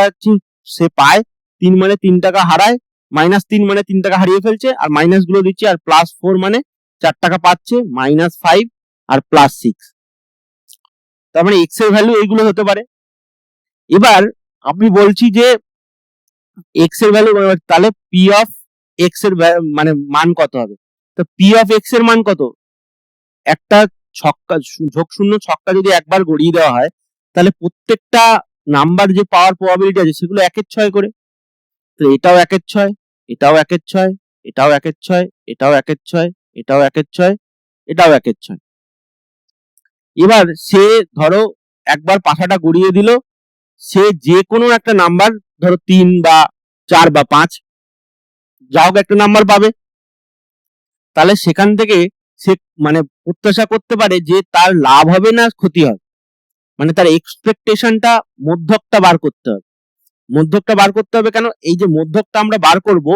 সে পায়, 3 মানে 3 টাকা হারায়, -3 মানে 3 টাকা হারিয়ে ফেলছে আর মাইনাস গুলো দিচ্ছি, আর +4 মানে 4 টাকা পাচ্ছে, -5 আর +6। তার মানে x এর ভ্যালু এইগুলো হতে পারে। এবার আমি বলছি যে x এর ভ্যালু তাহলে p অফ x এর মানে মান কত হবে। তো p অফ x এর মান কত, একটা ছক্কা ঝোঁক শূন্য ছক্কা যদি একবার গড়িয়ে দেওয়া হয় তাহলে প্রত্যেকটা নাম্বার যে পাওয়ার প্রবাবিলিটি আছে সেগুলো 1/6 করে। তো এটাও 1/6, এটাও 1/6, এটাও 1/6, এটাও 1/6, এটাও 1/6, এটাও 1/6। এবার সে ধরো একবার পাশাটা গড়িয়ে দিল, সে যে কোনো একটা নাম্বার ধরো 3 বা 4 বা 5 যা হোক একটা নাম্বার পাবে। তাহলে সেখান থেকে সে মানে প্রত্যাশা করতে পারে যে তার লাভ হবে না ক্ষতি হবে, মানে তার এক্সপেকটেশনটা মধ্যকটা বার করতে হবে। মধ্যকটা বার করতে হবে কেন, এই যে মধ্যকটা আমরা বার করব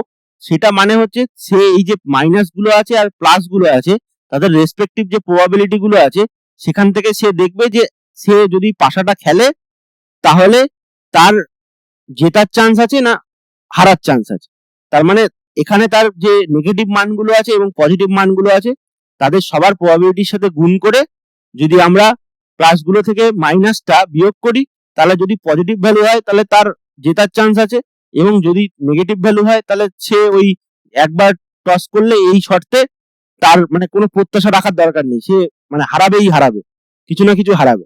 সেটা মানে হচ্ছে সে এই যে মাইনাস গুলো আছে আর প্লাস গুলো আছে তাদের রেসপেক্টিভ যে প্রবাবিলিটি গুলো আছে সেখান থেকে সে দেখবে যে সে যদি পাশাটা খেলে তাহলে তার জেতার চান্স আছে না হারার চান্স আছে। তার মানে এখানে তার যে নেগেটিভ মানগুলো আছে এবং পজিটিভ মানগুলো আছে তাদের সবার প্রবাবিলিটির সাথে গুণ করে যদি আমরা প্লাসগুলো থেকে মাইনাসটা বিয়োগ করি তাহলে যদি পজিটিভ ভ্যালু হয় তাহলে তার জেতার চান্স আছে, এবং যদি নেগেটিভ ভ্যালু হয় তাহলে সে ওই একবার টস করলে এই শর্তে তার মানে কোনো প্রত্যাশা রাখার দরকার নেই, সে মানে হারাবে, কিছু না কিছু হারাবে।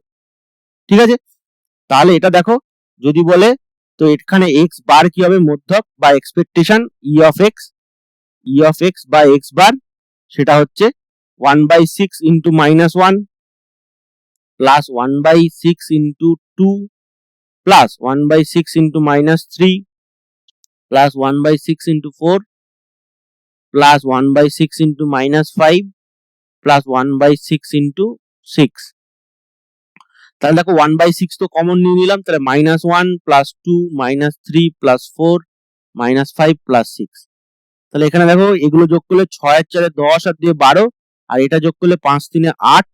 ঠিক আছে, তাহলে এটা দেখো যদি বলে তো এখানে এক্স বার কি হবে, মধ্যক বা এক্সপেকটেশন ই অফ এক্স বা এক্স বার সেটা হচ্ছে 1/6 into -1 plus 1/6 into 2 plus 1/6 into -3 plus 1/6 into 4 plus 1/6 into -5 plus 1/6 into 6। তাহলে দেখো 1/6 তো কমন নিয়ে নিলাম, তাহলে -1 প্লাস 2 -3 প্লাস 4 -5 প্লাস 6। তাহলে এখানে দেখো এগুলো যোগ করলে 6 আর 4 10 আর 2 12, আর এটা যোগ করলে 5 3 8,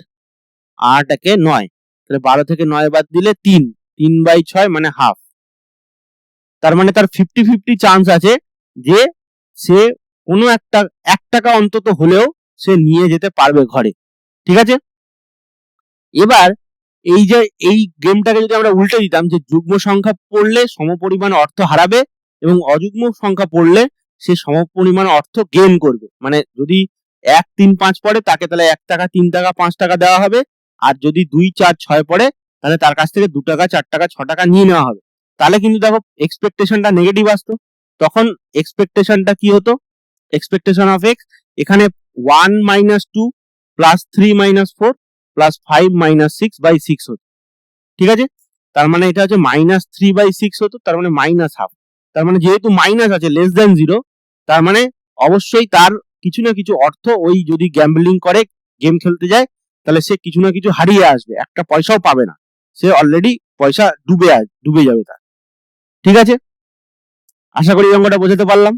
8 1 9, তাহলে 12 থেকে 9 বাদ দিলে 3, 3/6 মানে হাফ। তার মানে তার 50-50 চান্স আছে যে সে কোনো একটা 1 টাকা অন্তত হলেও সে নিয়ে যেতে পারবে ঘরে। ঠিক আছে, এবার এই যে এই গেমটাকে যদি আমরা উল্টে দিতাম যে যুগ্ম সংখ্যা পড়লে সমপরিমাণ অর্থ হারাবে এবং অযুগ্ম সংখ্যা পড়লে সে সমপরিমাণ অর্থ গেইন করবে, মানে যদি 1 3 5 পড়ে তাকে তাহলে 1 টাকা 3 টাকা 5 টাকা দেওয়া হবে, আর যদি 2 4 6 পড়ে তাহলে তার কাছ থেকে 2 টাকা 4 টাকা 6 টাকা নিয়ে নেওয়া হবে। তাহলে কিন্তু দেখো এক্সপেকটেশনটা নেগেটিভ আসতো, তখন এক্সপেকটেশনটা কি হতো, এক্সপেকটেশন অফ এক্স এখানে 1 - 2 প্লাস 3 - 4 প্লাস 5 - 6/6 হতো। ঠিক আছে, তার মানে এটা হচ্ছে -3/6 হতো, তার মানে -হাফ। তার মানে যেহেতু মাইনাস আছে লেস দ্যান 0, তার মানে অবশ্যই তার কিছু না কিছু অর্থ ওই যদি গ্যাম্বলিং করে গেম খেলতে যায় তাহলে সে কিছু না কিছু হারিয়ে আসবে, একটা পয়সাও পাবে না, সে অলরেডি পয়সা ডুবে যাবে তার। ঠিক আছে, আশা করি অঙ্কটা বোঝাতে পারলাম।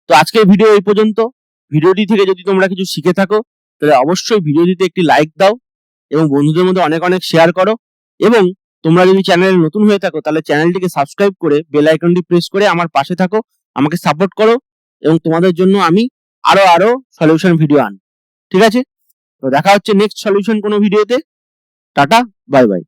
তো আজকের ভিডিও এই পর্যন্ত। ভিডিওটি থেকে যদি তোমরা কিছু শিখে থাকো তাহলে অবশ্যই ভিডিওটিতে একটি লাইক দাও এবং বন্ধুদের মধ্যে অনেক অনেক শেয়ার করো, এবং তোমরা যদি চ্যানেলে নতুন হয়ে থাকো তাহলে চ্যানেলটিকে সাবস্ক্রাইব করে বেল আইকনটি প্রেস করে আমার পাশে থাকো, আমাকে সাপোর্ট করো, এবং তোমাদের জন্য আমি আরো সলিউশন ভিডিও আনবো। ঠিক আছে, তো দেখা হচ্ছে নেক্সট সলিউশন কোনো ভিডিওতে। Tata, bye bye.